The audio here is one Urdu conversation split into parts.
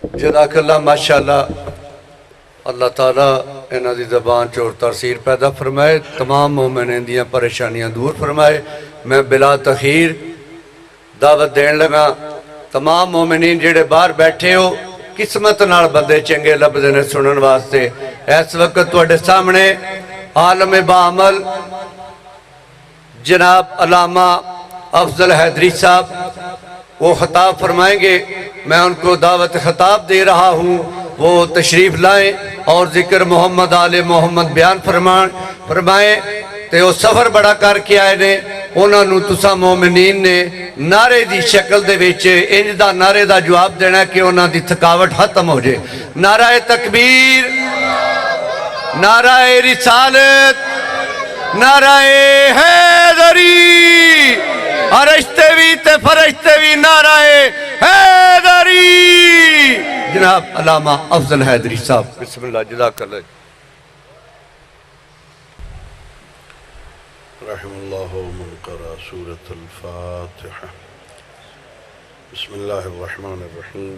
جزاک اللہ ماشاءاللہ اللہ تعالیٰ انہاں دی زبان چور تاثیر پیدا فرمائے، تمام مومنین دیاں پریشانیاں دور فرمائے۔ میں بلا تخیر دعوت دین لگا تمام مومنین جڑے باہر بیٹھے ہو، قسمت نال بندے چنگے لبدے نے سنن واسطے۔ اس وقت تواڈے سامنے عالم بعمل جناب علامہ افضل حیدری صاحب وہ خطاب فرمائیں گے، میں ان کو دعوت خطاب دے رہا ہوں، وہ تشریف لائیں اور ذکر محمد آل محمد بیان فرمائیں۔ تے وہ سفر بڑا کر کے آئے نے، انہوں نے تسا مومنین نے نعرے دی شکل دے ویچے انج دا نعرے دا جواب دینا ہے کہ انہوں دی تھکاوٹ ختم ہو جائے۔ نعرہ تکبیر، نعرہ رسالت، نعرہ حیدری، عرشتے بھی تے فرشتے بھی نعرہ حیدری۔ جناب علامہ افضل حیدری صاحب، بسم اللہ، جزاک اللہ۔ رحم اللہ من قرأ سورة الفاتحة۔ بسم اللہ الرحمن الرحیم،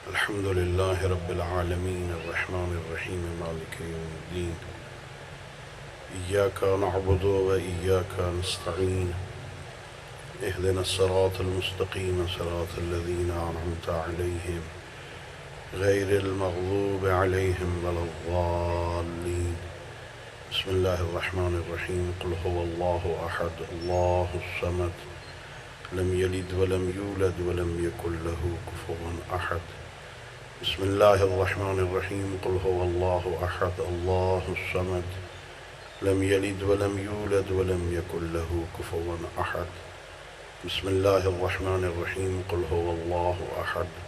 الحمد للہ رب العالمین الرحمن الرحیم مالک یوم الدین، ایاک نعبد و ایاک نستعین، اہدنا الصراط المستقیم صراط الذین انعمت علیہم غیر المغضوب علیہم ولا الضالین۔ بسم اللہ الرحمن الرحیم، قل هو اللہ احد اللہ الصمد لم یلد ولم یولد ولم یکن له کفوا احد۔ بسم اللہ الرحمن الرحیم، قل هو اللہ احد اللہ الصمد لم یلد ولم یولد ولم یکن له کفوا احد۔ بسم اللہ الرحمن الرحیم، قل هو اللہ احد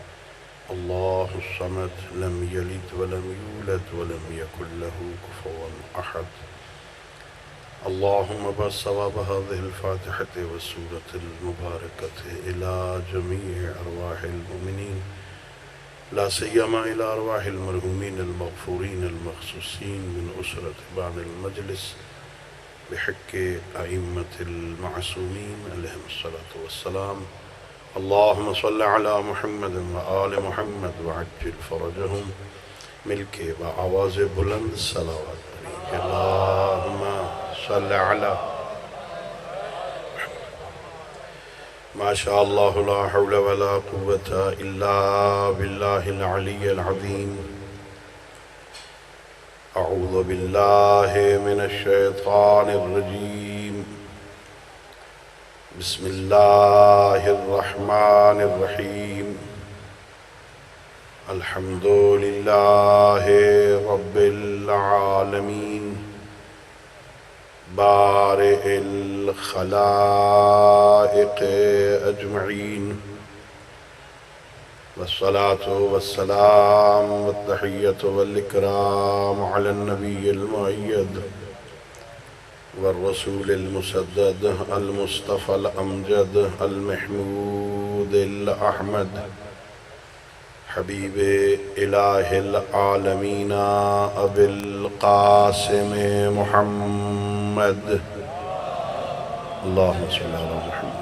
اللہ الصمد لم یلد ولم یولد ولم یکن له کفوا احد۔ اللہم بس ثواب هذه الفاتحة والسورة المباركة إلى جميع أرواح المؤمنين، لا سيما إلى أرواح المرحومين المغفورين المخصوصين من أسرة بعد المجلس بحق أئمة المعصومين عليهم الصلاة والسلام۔ اللهم صل على محمد وآل محمد وعجل فرجهم، مل کے بآواز بلند صلوات پڑھیں۔ اللهم صل على ما شاء الله لا حول ولا قوة إلا بالله العلي العظيم۔ أعوذ بالله من الشيطان الرجيم، بسم الله الرحمن الرحيم، الحمد لله رب العالمين، بارئ الخلائق أجمعين، والصلاة والسلام والتحية والإكرام على النبي المؤيد والرسول المسدد المصطفى الأمجد المحمود الأحمد، حبيب إله العالمين أبي القاسم محمد، اللهم صل على محمد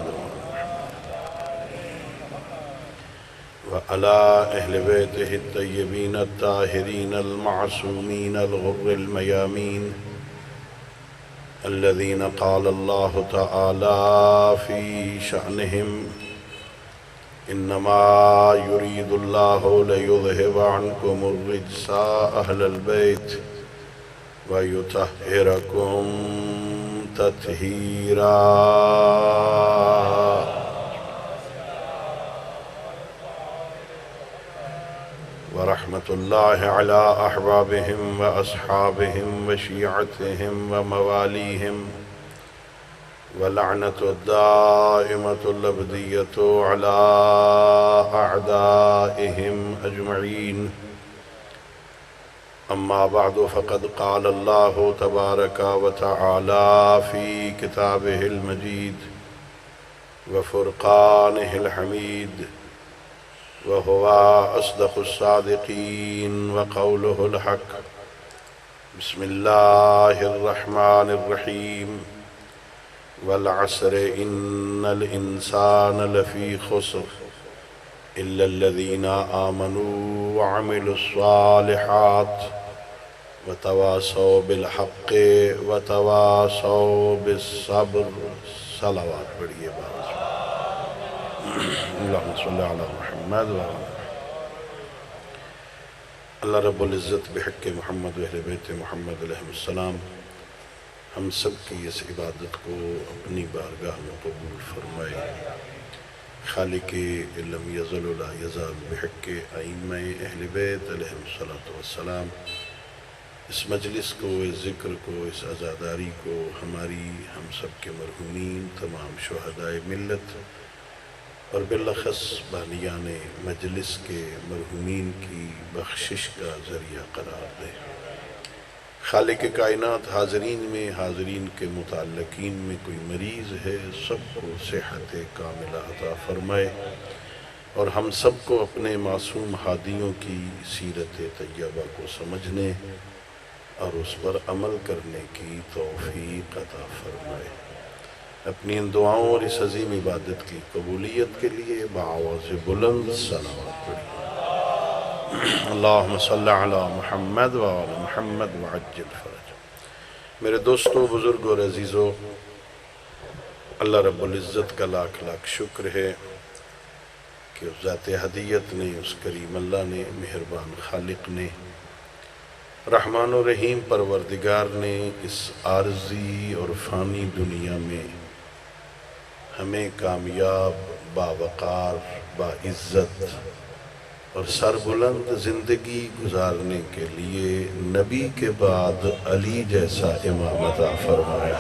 وعلى أهل بيته الطيبين الطاهرين المعصومين الغر الميامين، الذين قال الله تعالى في شأنهم إنما يريد الله ليذهب عنكم الرجس أهل البيت ويطهركم تطهيرا۔ ورحمة الله على أحبابهم وأصحابهم وشيعتهم ومواليهم، ولعنة الدائمة الأبدية على أعدائهم أجمعين۔ أما بعد، فقد قال الله تبارك وتعالى في كتابه المجيد وفرقانه الحميد، وهو أصدق الصادقين وقوله الحق، بسم الله الرحمن الرحيم، والعصر إن الإنسان لفي خسر إلا الذين آمنوا وعملوا الصالحات وتواصوا بالحق وتواصوا بالصبر. صلوات پڑھیے بات. اللہم صلی علی محمد وعلی اللہ رب العزت بحق محمد و اہل بیت محمد علیہ السلام ہم سب کی اس عبادت کو اپنی بارگاہ میں قبول فرمائے. خالق لم یزل لا یزال بحق ائمہ اہل بیت علیہ السلام اس مجلس کو، اس ذکر کو، اس عزاداری کو ہماری، ہم سب کے مرحومین، تمام شہدائے ملت اور بالاخص بانیان مجلس کے مرحومین کی بخشش کا ذریعہ قرار دے. خالق کائنات حاضرین میں، حاضرین کے متعلقین میں کوئی مریض ہے، سب کو صحت کاملہ عطا فرمائے اور ہم سب کو اپنے معصوم ہادیوں کی سیرت طیبہ کو سمجھنے اور اس پر عمل کرنے کی توفیق عطا فرمائے. اپنی ان دعاؤں اور اس عظیم عبادت کی قبولیت کے لیے بآواز بلند صلوات پڑھیں. اللہم صلی علی محمد وعلی محمد وعجل فرج. میرے دوستو، بزرگوں اور عزیزو، اللہ رب العزت کا لاکھ لاکھ شکر ہے کہ اس ذات ہدیت نے، اس کریم اللہ نے، مہربان خالق نے، رحمان و رحیم پروردگار نے اس عارضی اور فانی دنیا میں ہمیں کامیاب، باوقار، باعزت اور سربلند زندگی گزارنے کے لیے نبی کے بعد علی جیسا امام عطا فرمایا.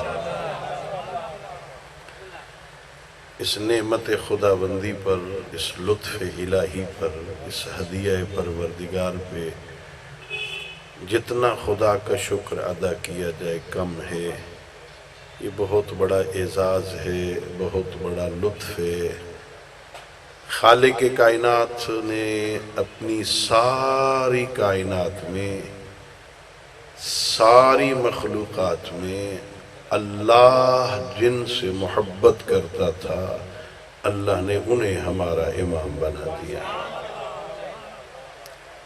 اس نعمت خداوندی پر، اس لطف الہی پر، اس ہدیہ پروردگار پہ جتنا خدا کا شکر ادا کیا جائے کم ہے. یہ بہت بڑا اعزاز ہے، بہت بڑا لطف ہے. خالق کائنات نے اپنی ساری کائنات میں، ساری مخلوقات میں اللہ جن سے محبت کرتا تھا، اللہ نے انہیں ہمارا امام بنا دیا.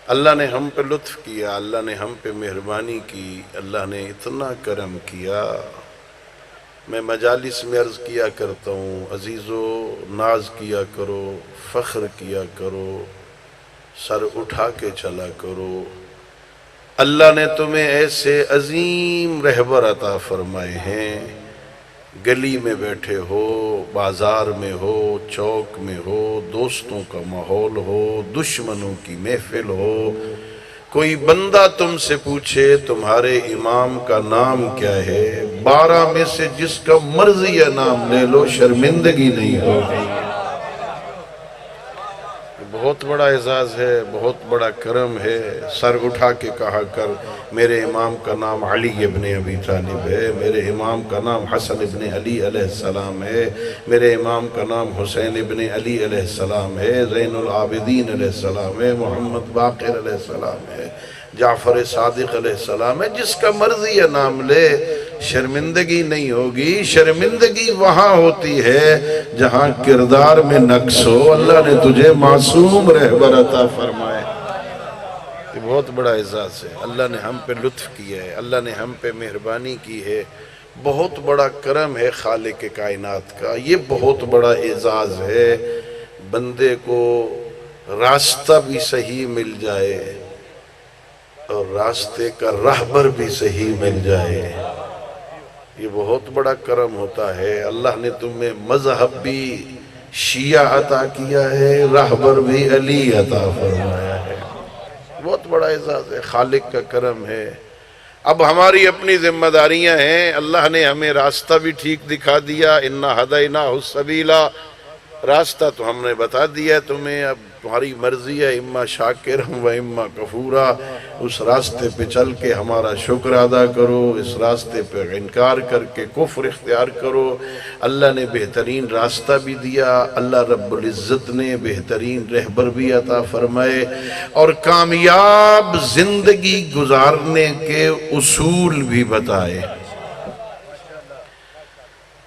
اللہ نے ہم پہ لطف کیا، اللہ نے ہم پہ مہربانی کی، اللہ نے اتنا کرم کیا. میں مجالس میں عرض کیا کرتا ہوں، عزیزو ناز کیا کرو، فخر کیا کرو، سر اٹھا کے چلا کرو. اللہ نے تمہیں ایسے عظیم رہبر عطا فرمائے ہیں. گلی میں بیٹھے ہو، بازار میں ہو، چوک میں ہو، دوستوں کا ماحول ہو، دشمنوں کی محفل ہو، کوئی بندہ تم سے پوچھے تمہارے امام کا نام کیا ہے، 12 میں سے جس کا مرضی ہے نام لے لو، شرمندگی نہیں ہوگی. بہت بڑا اعزاز ہے، بہت بڑا کرم ہے. سر اٹھا کے کہا کر میرے امام کا نام علی ابن ابی طالب ہے، میرے امام کا نام حسن ابن علی علیہ السلام ہے، میرے امام کا نام حسین ابن علی علیہ السلام ہے، زین العابدین علیہ السلام ہے، محمد باقر علیہ السلام ہے، جعفر صادق علیہ السلام ہے. جس کا مرضی ہے نام لے، شرمندگی نہیں ہوگی. شرمندگی وہاں ہوتی ہے جہاں کردار میں نقص ہو. اللہ نے تجھے معصوم رہبر عطا فرمائے. یہ بہت بڑا اعزاز ہے. اللہ نے ہم پہ لطف کیا ہے، اللہ نے ہم پہ مہربانی کی ہے. بہت بڑا کرم ہے خالق کائنات کا. یہ بہت بڑا اعزاز ہے بندے کو راستہ بھی صحیح مل جائے اور راستے کا راہبر بھی صحیح مل جائے. یہ بہت بڑا کرم ہوتا ہے. اللہ نے تمہیں مذہب بھی شیعہ عطا کیا ہے، راہبر بھی علی عطا فرمایا ہے. بہت بڑا اعزاز ہے، خالق کا کرم ہے. اب ہماری اپنی ذمہ داریاں ہیں. اللہ نے ہمیں راستہ بھی ٹھیک دکھا دیا. اِنَّا هَدَيْنَاهُ السَّبِيلَ، راستہ تو ہم نے بتا دیا ہے تمہیں. اب تمہاری مرضی ہے، اما شاکر و اما کفورا. اس راستے پہ چل کے ہمارا شکر ادا کرو، اس راستے پہ انکار کر کے کفر اختیار کرو. اللہ نے بہترین راستہ بھی دیا، اللہ رب العزت نے بہترین رہبر بھی عطا فرمائے اور کامیاب زندگی گزارنے کے اصول بھی بتائے.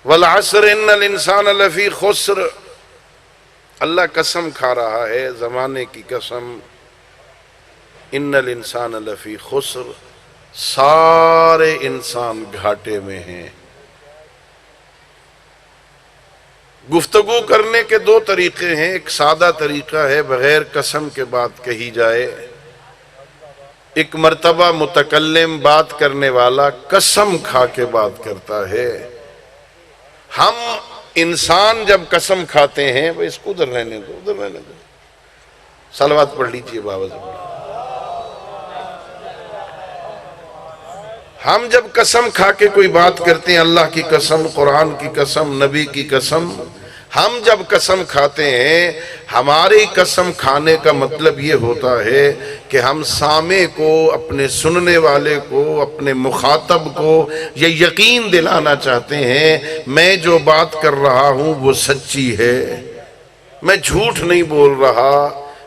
وَالْعَصْرِ إِنَّ الْإِنسَانَ لَفِي خُسْرٍ، اللہ قسم کھا رہا ہے زمانے کی قسم، ان الانسان لفی خسر، سارے انسان گھاٹے میں ہیں۔ گفتگو کرنے کے دو طریقے ہیں، ایک سادہ طریقہ ہے بغیر قسم کے بات کہی جائے، ایک مرتبہ متکلم بات کرنے والا قسم کھا کے بات کرتا ہے۔ ہم انسان جب قسم کھاتے ہیں، اس کو ادھر رہنے دو، ادھر رہنے دو، صلوات پڑھ لیجئے بابا سے۔ ہم جب قسم کھا کے کوئی بات کرتے ہیں، اللہ کی قسم، قرآن کی قسم، نبی کی قسم، ہم جب قسم کھاتے ہیں، ہماری قسم کھانے کا مطلب یہ ہوتا ہے کہ ہم سامع کو، اپنے سننے والے کو، اپنے مخاطب کو یہ یقین دلانا چاہتے ہیں میں جو بات کر رہا ہوں وہ سچی ہے، میں جھوٹ نہیں بول رہا،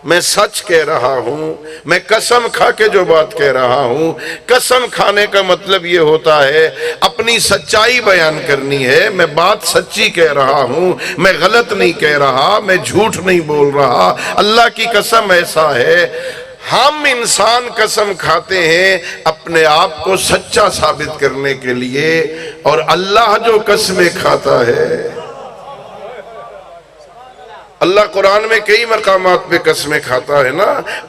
میں سچ کہہ رہا ہوں، میں قسم کھا کے جو بات کہہ رہا ہوں۔ قسم کھانے کا مطلب یہ ہوتا ہے اپنی سچائی بیان کرنی ہے، میں بات سچی کہہ رہا ہوں، میں غلط نہیں کہہ رہا، میں جھوٹ نہیں بول رہا۔ اللہ کی قسم ایسا ہے، ہم انسان قسم کھاتے ہیں اپنے آپ کو سچا ثابت کرنے کے لیے، اور اللہ جو قسمیں کھاتا ہے، اللہ قرآن میں کئی مقامات پہ قسمیں کھاتا ہے نا۔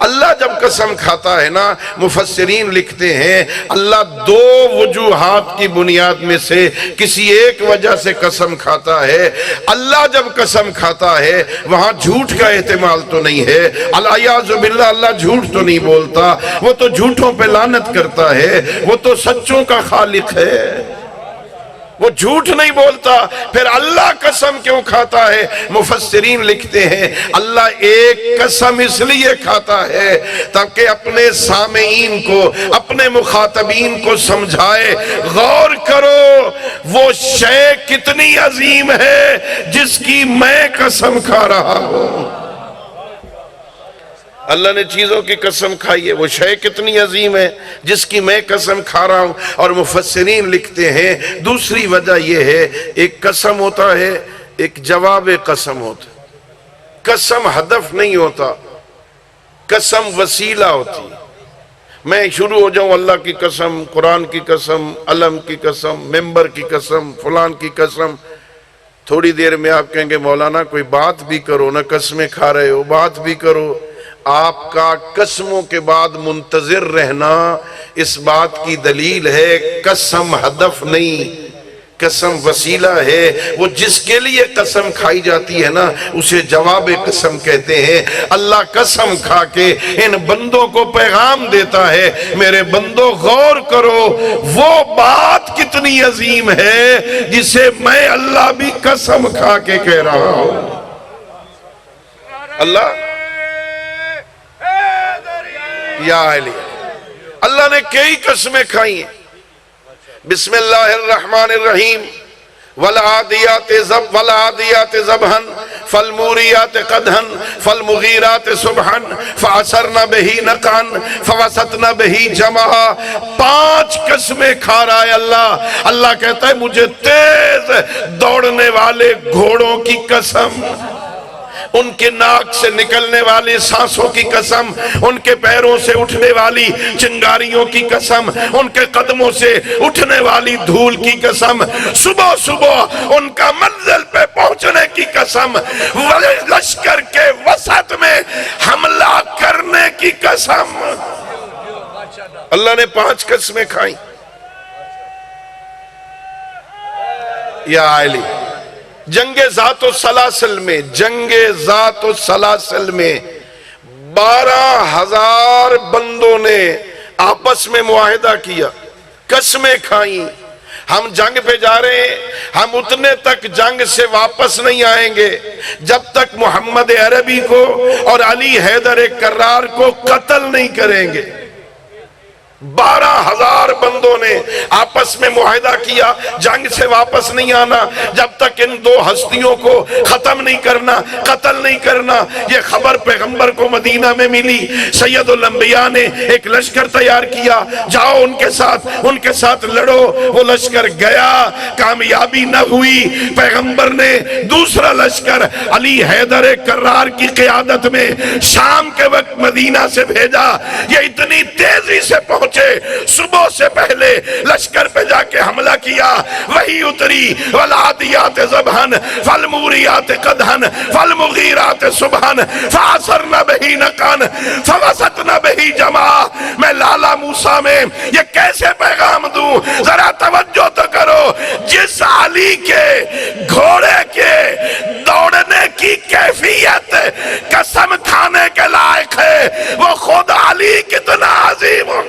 اللہ جب قسم کھاتا ہے نا، مفسرین لکھتے ہیں اللہ دو وجوہات کی بنیاد میں سے کسی ایک وجہ سے قسم کھاتا ہے۔ اللہ جب قسم کھاتا ہے وہاں جھوٹ کا احتمال تو نہیں ہے، الیاذ باللہ اللہ جھوٹ تو نہیں بولتا، وہ تو جھوٹوں پہ لعنت کرتا ہے، وہ تو سچوں کا خالق ہے، وہ جھوٹ نہیں بولتا۔ پھر اللہ قسم کیوں کھاتا ہے؟ مفسرین لکھتے ہیں اللہ ایک قسم اس لیے کھاتا ہے تاکہ اپنے سامعین کو، اپنے مخاطبین کو سمجھائے، غور کرو وہ شے کتنی عظیم ہے جس کی میں قسم کھا رہا ہوں۔ اللہ نے چیزوں کی قسم کھائی ہے، وہ شے کتنی عظیم ہے جس کی میں قسم کھا رہا ہوں۔ اور مفسرین لکھتے ہیں دوسری وجہ یہ ہے، ایک قسم ہوتا ہے، ایک جواب قسم ہوتا ہے۔ قسم ہدف نہیں ہوتا، قسم وسیلہ ہوتی۔ میں شروع ہو جاؤں اللہ کی قسم، قرآن کی قسم، علم کی قسم، ممبر کی قسم، فلان کی قسم، تھوڑی دیر میں آپ کہیں گے مولانا کوئی بات بھی کرو نہ، قسمیں کھا رہے ہو، بات بھی کرو۔ آپ کا قسموں کے بعد منتظر رہنا اس بات کی دلیل ہے قسم ہدف نہیں، قسم وسیلہ ہے۔ وہ جس کے لیے قسم کھائی جاتی ہے نا اسے جواب قسم کہتے ہیں۔ اللہ قسم کھا کے ان بندوں کو پیغام دیتا ہے میرے بندوں غور کرو وہ بات کتنی عظیم ہے جسے میں اللہ بھی قسم کھا کے کہہ رہا ہوں۔ اللہ یا علی، اللہ نے کئی قسمیں کھائی ہیں۔ بسم اللہ الرحمن الرحیم، والعادیات ضبحا فالموریات قدحا فالمغیرات صبحا فعصرن بہی نقعا فوسطن بہی جمعا۔ 5 قسمیں کھا رہا ہے اللہ۔ اللہ کہتا ہے مجھے تیز دوڑنے والے گھوڑوں کی قسم، ان کے ناک سے نکلنے والی سانسوں کی قسم، ان کے پیروں سے اٹھنے والی چنگاریوں کی قسم، ان کے قدموں سے اٹھنے والی دھول کی قسم، صبح صبح ان کا منزل پہ پہنچنے کی قسم، لشکر کے وسط میں حملہ کرنے کی قسم۔ اللہ نے 5 قسمیں کھائیں۔ یا علی، جنگ ذات السلاسل میں، جنگ ذات السلاسل میں 12,000 بندوں نے آپس میں معاہدہ کیا، قسمیں کھائیں ہم جنگ پہ جا رہے ہیں، ہم اتنے تک جنگ سے واپس نہیں آئیں گے جب تک محمد عربی کو اور علی حیدر کرار کو قتل نہیں کریں گے۔ 12,000 بندوں نے آپس میں معاہدہ کیا جنگ سے واپس نہیں آنا جب تک ان دو ہستیوں کو ختم نہیں کرنا، قتل نہیں کرنا۔ یہ خبر پیغمبر کو مدینہ میں ملی، سید الانبیاء نے ایک لشکر تیار کیا، جاؤ ان کے ساتھ لڑو۔ وہ لشکر گیا، کامیابی نہ ہوئی۔ پیغمبر نے دوسرا لشکر علی حیدر کرار کی قیادت میں شام کے وقت مدینہ سے بھیجا۔ یہ اتنی تیزی سے پہنچے، صبح سے پہلے لشکر پہ جا کے حملہ کیا۔ وہی اتری، والعادیات ضبحًا فالموریات قدحًا فالمغیرات صبحًا فعصرن بہ نقعًا فوسطن بہ جمعًا۔ میں لالا موسیٰ میں یہ کیسے پیغام دوں؟ ذرا توجہ تو کرو۔ جس علی کے گھوڑے کے دوڑنے کی کیفیت قسم کھانے کے لائق ہے، وہ خود علی کتنا عظیم ہو۔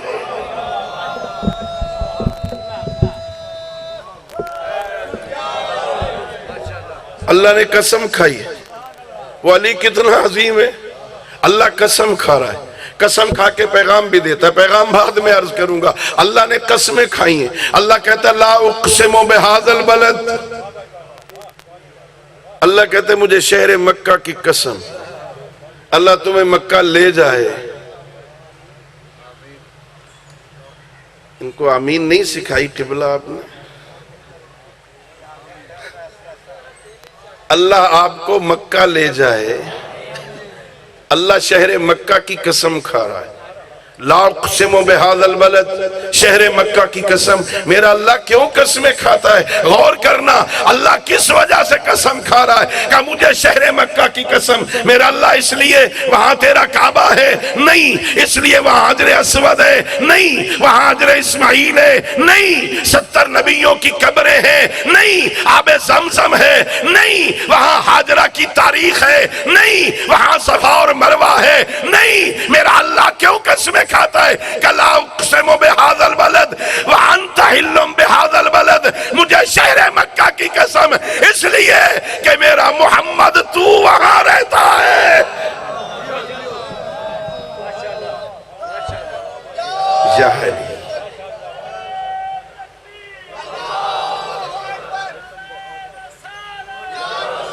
اللہ نے قسم کھائی ہے، وہ علی کتنا عظیم ہے، اللہ قسم کھا رہا ہے۔ قسم کھا کے پیغام بھی دیتا ہے، پیغام بعد میں عرض کروں گا۔ اللہ نے قسمیں کھائی ہیں، اللہ کہتا ہے لا اقسم بہذا البلد، اللہ کہتا ہے مجھے شہر مکہ کی قسم، اللہ تمہیں مکہ لے جائے۔ ان کو آمین نہیں سکھائی قبلہ آپ نے؟ اللہ آپ کو مکہ لے جائے، اللہ شہر مکہ کی قسم کھا رہا ہے۔ لا اقسم بہذا البلد، شہر مکہ کی قسم۔ میرا اللہ کیوں قسمیں کھاتا ہے؟ غور کرنا، اللہ کس وجہ سے قسم کھا رہا ہے کہ مجھے شہر مکہ کی قسم؟ میرا اللہ اس لیے وہاں تیرا کعبہ ہے؟ نہیں۔ اس لیے وہاں حجر اسود ہے؟ نہیں۔ وہاں حجر اسماعیل ہے؟ نہیں۔ 70 نبیوں کی قبریں ہیں؟ نہیں۔ آب زمزم ہے؟ نہیں۔ وہاں ہاجرہ کی تاریخ ہے؟ نہیں۔ وہاں صفا اور مروہ ہے؟ نہیں۔ میرا اللہ کیوں قسمیں کھاتا ہے کہ لا اقسم بہذا البلد وانت حل بہذا البلد؟ مجھے شہر مکہ کی قسم، اس لیے کہ میرا محمد تو وہاں رہتا ہے۔ یا علی،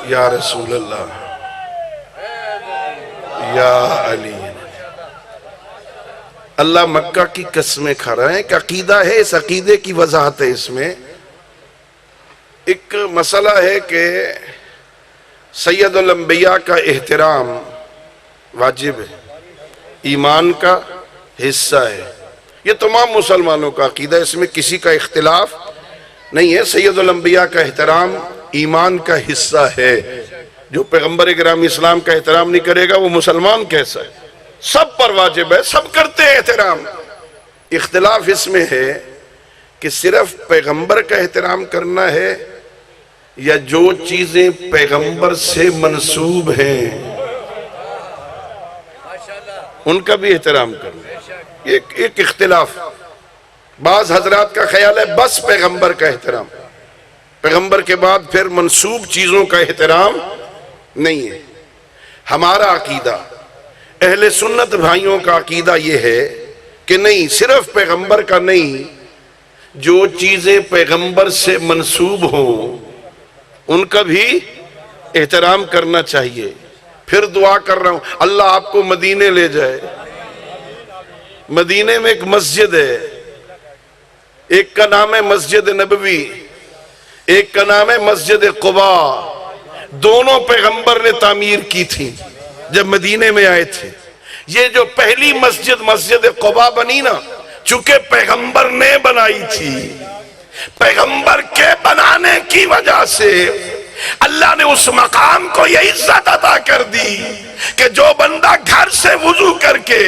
یا رسول اللہ، یا علی۔ اللہ مکہ کی قسمیں کھا رہا ہے، ایک عقیدہ ہے، اس عقیدے کی وضاحت ہے۔ اس میں ایک مسئلہ ہے کہ سید الانبیاء کا احترام واجب ہے، ایمان کا حصہ ہے۔ یہ تمام مسلمانوں کا عقیدہ ہے، اس میں کسی کا اختلاف نہیں ہے۔ سید الانبیاء کا احترام ایمان کا حصہ ہے۔ جو پیغمبر اکرام اسلام کا احترام نہیں کرے گا وہ مسلمان کیسا ہے؟ سب پر واجب ہے، سب کرتے ہیں احترام۔ اختلاف اس میں ہے کہ صرف پیغمبر کا احترام کرنا ہے یا جو چیزیں پیغمبر سے منسوب ہیں ان کا بھی احترام کرنا ہے۔ ایک اختلاف۔ بعض حضرات کا خیال ہے بس پیغمبر کا احترام، پیغمبر کے بعد پھر منسوب چیزوں کا احترام نہیں ہے۔ ہمارا عقیدہ، اہل سنت بھائیوں کا عقیدہ یہ ہے کہ نہیں، صرف پیغمبر کا نہیں، جو چیزیں پیغمبر سے منسوب ہوں ان کا بھی احترام کرنا چاہیے۔ پھر دعا کر رہا ہوں اللہ آپ کو مدینے لے جائے۔ مدینے میں ایک مسجد ہے، ایک کا نام ہے مسجد نبوی، ایک کا نام ہے مسجد قباء۔ دونوں پیغمبر نے تعمیر کی تھی جب مدینے میں آئے تھے۔ یہ جو پہلی مسجد قباء بنی نا، چونکہ پیغمبر نے بنائی تھی، پیغمبر کے بنانے کی وجہ سے اللہ نے اس مقام کو یہ عزت عطا کر دی کہ جو بندہ گھر سے وضو کر کے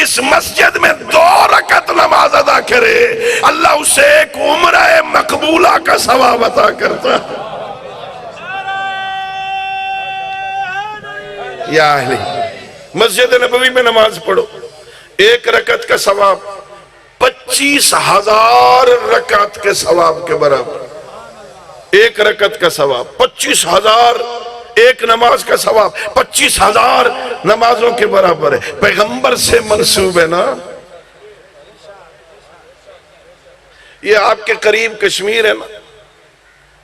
اس مسجد میں 2 رکعت نماز ادا کرے، اللہ اسے ایک عمرہ مقبولہ کا ثواب عطا کرتا ہے۔ یا اہلی، مسجد نبوی میں نماز پڑھو، 1 رکعت کا ثواب 25,000 رکعت کے ثواب کے برابر۔ 1 رکعت کا ثواب 25,000، ایک نماز کا ثواب 25,000 نمازوں کے برابر ہے۔ پیغمبر سے منسوب ہے نا، یہ آپ کے قریب کشمیر ہے نا،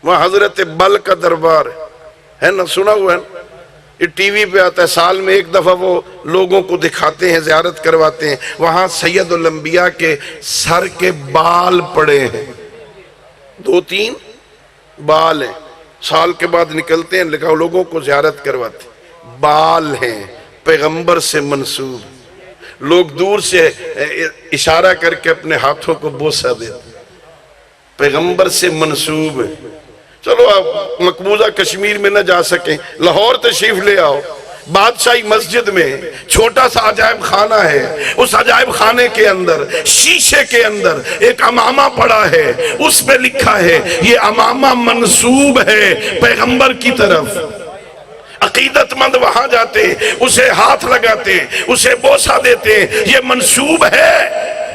وہاں حضرت بل کا دربار ہے نا، سنا ہوا ہے نا، یہ ٹی وی پہ آتا ہے، سال میں ایک دفعہ وہ لوگوں کو دکھاتے ہیں، زیارت کرواتے ہیں۔ وہاں سید الانبیاء کے سر کے بال پڑے ہیں، 2-3 بال ہیں، سال کے بعد نکلتے ہیں، لکھا لوگوں کو زیارت کرواتے ہیں، بال ہیں، پیغمبر سے منسوب۔ لوگ دور سے اشارہ کر کے اپنے ہاتھوں کو بوسہ دیتے، پیغمبر سے منسوب ہے۔ چلو آپ مقبوضہ کشمیر میں نہ جا سکیں، لاہور تشریف لے آؤ، بادشاہی مسجد میں چھوٹا سا عجائب خانہ ہے، اس عجائب خانے کے اندر شیشے کے اندر ایک امامہ پڑا ہے، اس پہ لکھا ہے یہ امامہ منسوب ہے پیغمبر کی طرف۔ عقیدت مند وہاں جاتے، اسے ہاتھ لگاتے، اسے بوسہ دیتے، یہ منسوب ہے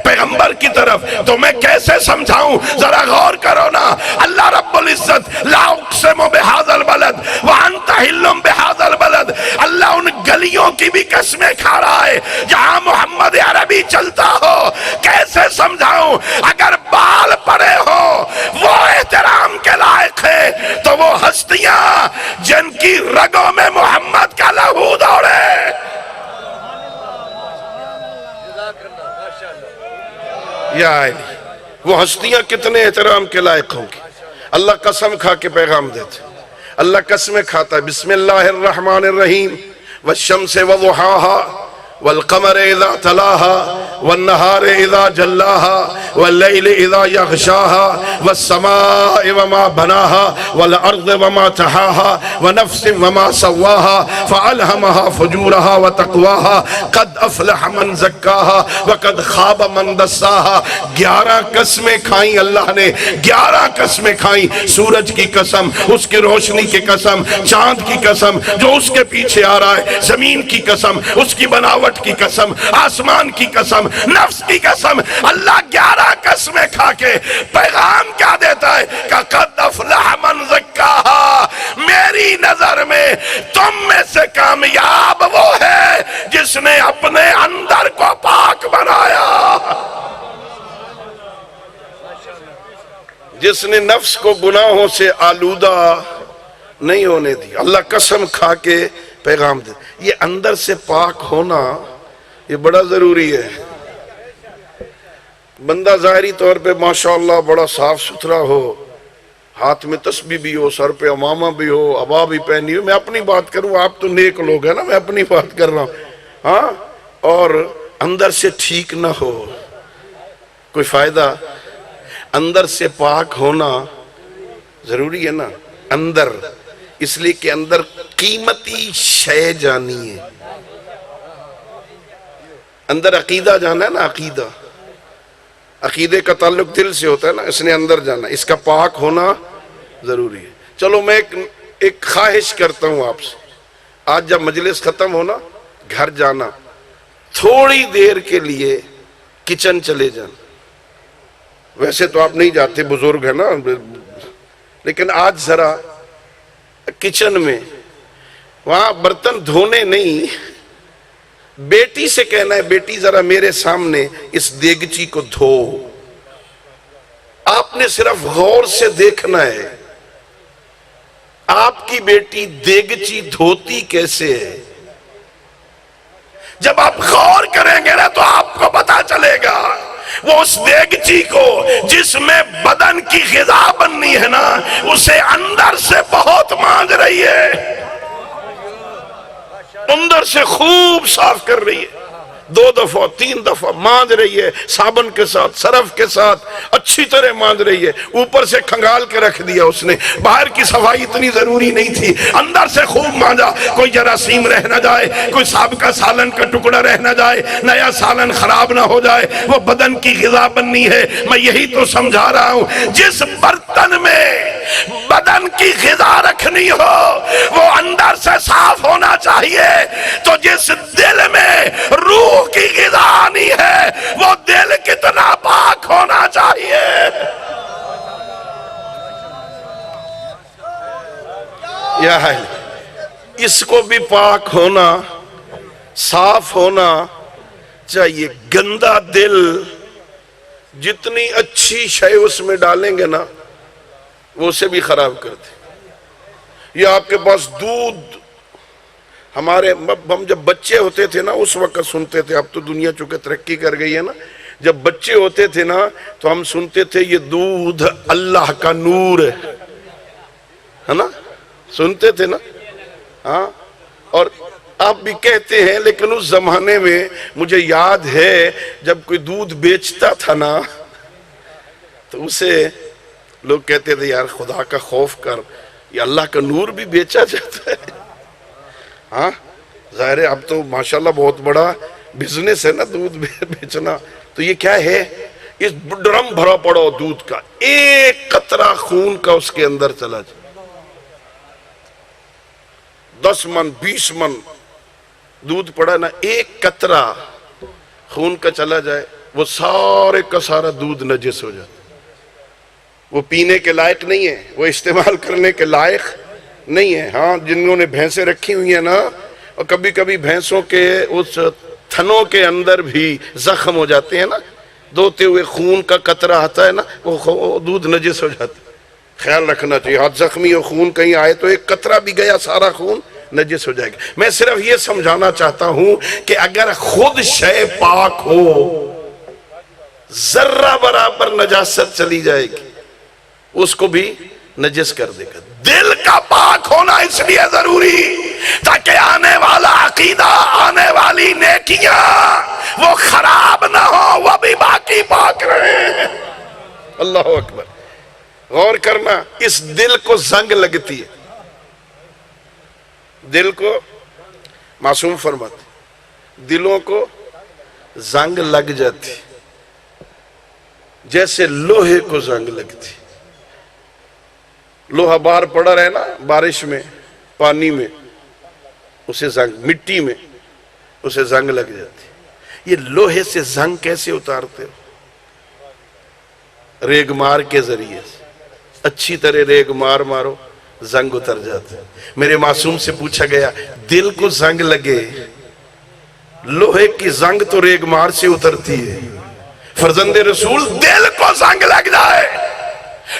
پیغمبر کی طرف۔ تو میں کیسے سمجھاؤں، ذرا غور کرو نا۔ اللہ رب العزت لا اقسم بہذا البلد وانت حل بہذا البلد، اللہ ان گلیوں کی بھی قسمیں کھا رہا ہے جہاں محمد عربی چلتا ہو۔ کیسے سمجھاؤں، اگر بال پڑے ہو وہ احترام کے لائق ہے تو وہ ہستیاں جن کی رگوں میں محمد کا لہو دوڑے، یا علی، وہ ہستیاں کتنے احترام کے لائق ہوں گی۔ اللہ قسم کھا کے پیغام دیتے، اللہ قسمیں کھاتا ہے، بسم اللہ الرحمن الرحیم، والشمس وضحاها والقمر اذا تلاها والنهار اذا جلاها والليل اذا يغشاها والسماء وما بناها والارض وما طحاها ونفس وما سواها فالهمها فجورها وتقواها قد افلح من زكاها وقد خاب من دساها۔ 11 قسمیں کھائیں اللہ نے، 11 قسمیں کھائیں، سورج کی قسم، اس کی روشنی کی قسم، چاند کی قسم جو اس کے پیچھے آ رہا ہے، زمین کی قسم، اس کی بناوٹ کی قسم، آسمان کی قسم، نفس کی قسم۔ اللہ 11 قسمیں کھا کے پیغام کیا دیتا ہے کہ قد افلح من زکاہا، میری نظر میں تم میں سے کامیاب وہ ہے جس نے اپنے اندر کو پاک بنایا، جس نے نفس کو گناہوں سے آلودہ نہیں ہونے دی۔ اللہ قسم کھا کے پیغام دے، یہ اندر سے پاک ہونا یہ بڑا ضروری ہے۔ بندہ ظاہری طور پہ ماشاءاللہ بڑا صاف ستھرا ہو، ہاتھ میں تسبیح بھی ہو، سر پہ امامہ بھی ہو، عبا بھی پہنی ہو، میں اپنی بات کروں، آپ تو نیک لوگ ہیں نا، میں اپنی بات کر رہا ہوں، ہاں، اور اندر سے ٹھیک نہ ہو، کوئی فائدہ؟ اندر سے پاک ہونا ضروری ہے نا، اندر، اس لیے کہ اندر قیمتی شے جانی ہے، اندر عقیدہ جانا ہے نا، عقیدہ، عقیدے کا تعلق دل سے ہوتا ہے نا، اس نے اندر جانا، اس کا پاک ہونا ضروری ہے۔ چلو میں ایک خواہش کرتا ہوں آپ سے، آج جب مجلس ختم ہونا گھر جانا، تھوڑی دیر کے لیے کچن چلے جانا، ویسے تو آپ نہیں جاتے، بزرگ ہے نا، لیکن آج ذرا کچن میں، وہاں برتن دھونے نہیں، بیٹی سے کہنا ہے بیٹی ذرا میرے سامنے اس دیگچی کو دھو، آپ نے صرف غور سے دیکھنا ہے آپ کی بیٹی دیگچی دھوتی کیسے ہے۔ جب آپ غور کریں گے نا تو آپ کو پتا چلے گا وہ اس دیگچی کو جس میں بدن کی غذا بننی ہے نا، اسے اندر سے بہت مانج رہی ہے، اندر سے خوب صاف کر رہی ہے، 2 دفعہ 3 دفعہ مانج رہی ہے، صابن کے ساتھ، سرف کے ساتھ اچھی طرح مانج رہی ہے، اوپر سے کھنگال کے رکھ دیا اس نے، باہر کی صفائی اتنی ضروری نہیں تھی، اندر سے خوب مانجا، کوئی جراثیم رہ نہ جائے، کوئی سابقہ سالن کا ٹکڑا رہ نہ جائے، نیا سالن خراب نہ ہو جائے، وہ بدن کی غذا بننی ہے۔ میں یہی تو سمجھا رہا ہوں، جس برتن میں بدن کی غذا رکھنی ہو وہ اندر سے صاف ہونا چاہیے، تو جس دل میں روح کی غذا آنی ہے وہ دل کتنا پاک ہونا چاہیے۔ یا ہے، اس کو بھی پاک ہونا، صاف ہونا چاہیے۔ گندا دل جتنی اچھی شے اس میں ڈالیں گے نا وہ اسے بھی خراب کر دے. یہ آپ کے پاس دودھ، ہم جب بچے ہوتے تھے نا اس وقت سنتے تھے، اب تو دنیا چونکہ ترقی کر گئی ہے نا، جب بچے ہوتے تھے نا تو ہم سنتے تھے یہ دودھ اللہ کا نور ہے نا، سنتے تھے نا. ہاں، اور آپ بھی کہتے ہیں، لیکن اس زمانے میں مجھے یاد ہے جب کوئی دودھ بیچتا تھا نا تو اسے لوگ کہتے تھے یار خدا کا خوف کر، یہ اللہ کا نور بھی بیچا جاتا ہے. ہاں ظاہر ہے اب تو ماشاءاللہ بہت بڑا بزنس ہے نا دودھ بیچنا. تو یہ کیا ہے؟ اس ڈرم بھرا پڑا دودھ کا، ایک قطرہ خون کا اس کے اندر چلا جائے، 10 من 20 من دودھ پڑا نا، ایک قطرہ خون کا چلا جائے، وہ سارے کا سارا دودھ نجس ہو جاتا، وہ پینے کے لائق نہیں ہے، وہ استعمال کرنے کے لائق نہیں ہے. ہاں جنہوں نے بھینسیں رکھی ہوئی ہیں نا، اور کبھی کبھی بھینسوں کے اس تھنوں کے اندر بھی زخم ہو جاتے ہیں نا، دوتے ہوئے خون کا قطرہ آتا ہے نا، وہ دودھ نجس ہو جاتا ہے. خیال رکھنا چاہیے، ہاتھ زخمی اور خون کہیں آئے تو ایک قطرہ بھی گیا سارا خون نجس ہو جائے گا. میں صرف یہ سمجھانا چاہتا ہوں کہ اگر خود شے پاک ہو، ذرہ برابر نجاست چلی جائے گی اس کو بھی نجس کر دے گا. دل کا پاک ہونا اس لیے ضروری تاکہ آنے والا عقیدہ، آنے والی نیکیاں وہ خراب نہ ہو، وہ بھی باقی پاک رہے. اللہ اکبر. غور کرنا، اس دل کو زنگ لگتی ہے، دل کو معصوم فرماتے دلوں کو زنگ لگ جاتی جیسے لوہے کو زنگ لگتی. لوہا بار پڑا رہے نا بارش میں، پانی میں، اسے زنگ، مٹی میں اسے زنگ لگ جاتی. یہ لوہے سے زنگ کیسے اتارتے ہو؟ ریگ مار کے ذریعے سے اچھی طرح ریگ مار مارو، زنگ اتر جاتا ہے. میرے معصوم سے پوچھا گیا دل کو زنگ لگے، لوہے کی زنگ تو ریگ مار سے اترتی ہے، فرزند رسول دل کو زنگ لگ جائے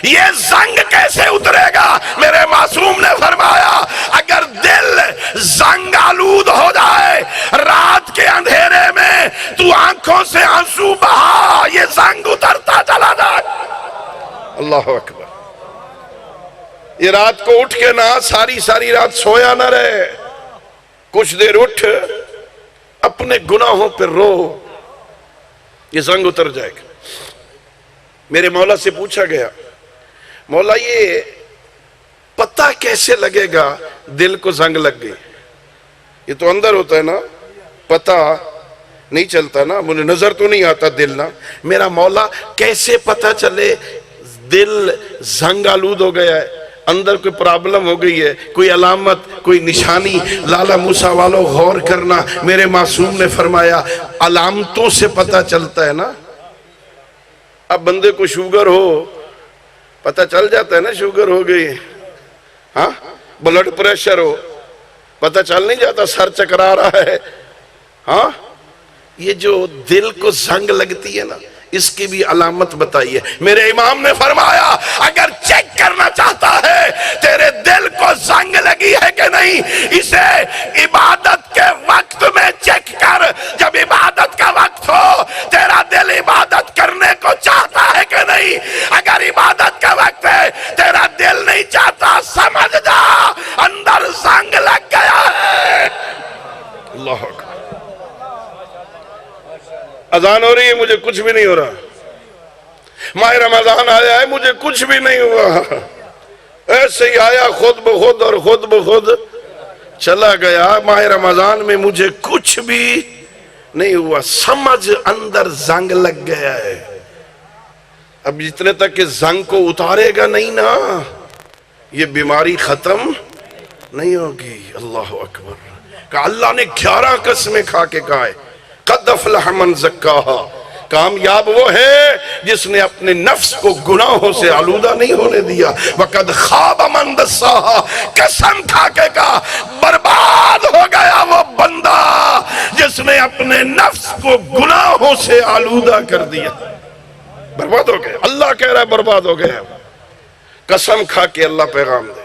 یہ زنگ کیسے اترے گا؟ میرے معصوم نے فرمایا اگر دل زنگ آلود ہو جائے، رات کے اندھیرے میں تو آنکھوں سے آنسو بہا، یہ زنگ اترتا چلا جائے. اللہ اکبر. یہ رات کو اٹھ کے نہ ساری رات سویا نہ رہے، کچھ دیر اٹھ اپنے گناہوں پر رو، یہ زنگ اتر جائے گا. میرے مولا سے پوچھا گیا مولا یہ پتہ کیسے لگے گا دل کو زنگ لگ گئی؟ یہ تو اندر ہوتا ہے نا، پتہ نہیں چلتا نا، مجھے نظر تو نہیں آتا دل نا. میرا مولا کیسے پتہ چلے دل زنگ آلود ہو گیا ہے، اندر کوئی پرابلم ہو گئی ہے، کوئی علامت، کوئی نشانی؟ لالا موسیٰ والوں غور کرنا، میرے معصوم نے فرمایا علامتوں سے پتہ چلتا ہے نا. اب بندے کو شوگر ہو پتہ چل جاتا ہے نا شوگر ہو گئی، ہاں بلڈ پریشر ہو پتہ چل نہیں جاتا سر چکرا رہا ہے. ہاں یہ جو دل کو زنگ لگتی ہے نا اس کی بھی علامت بتائیے. میرے امام نے فرمایا اگر چیک کرنا چاہتا ہے تیرے دل کو زنگ لگی ہے کہ نہیں، اسے عبادت کے وقت میں چیک کر. جب عبادت کا وقت ہو تیرا دل عبادت کرنے کو چاہتا ہے کہ نہیں؟ اگر عبادت کا وقت ہے تیرا دل نہیں چاہتا، سمجھ جا اندر زنگ لگ گیا ہے. اللہ اکبر. اذان ہو رہی ہے، مجھے کچھ بھی نہیں ہو رہا. ماہ رمضان آیا ہے، مجھے کچھ بھی نہیں ہوا، ایسے ہی آیا خود بخود اور خود بخود چلا گیا. ماہ رمضان میں مجھے کچھ بھی نہیں ہوا، سمجھ اندر زنگ لگ گیا ہے. اب جتنے تک کہ زنگ کو اتارے گا نہیں نا یہ بیماری ختم نہیں ہوگی. اللہ اکبر. کہ اللہ نے 11 قسمیں کھا کے کہا ہے قد افلح من زکاہا، کامیاب وہ ہے جس نے اپنے نفس کو گناہوں سے آلودہ نہیں ہونے دیا. وقد خاب من دساہا، قسم کھا کے کہا برباد ہو گیا وہ بندہ جس نے اپنے نفس کو گناہوں سے آلودہ کر دیا. برباد ہو گئے. اللہ کہہ رہا ہے برباد ہو گئے. قسم کھا کے اللہ پیغام دے رہا ہے.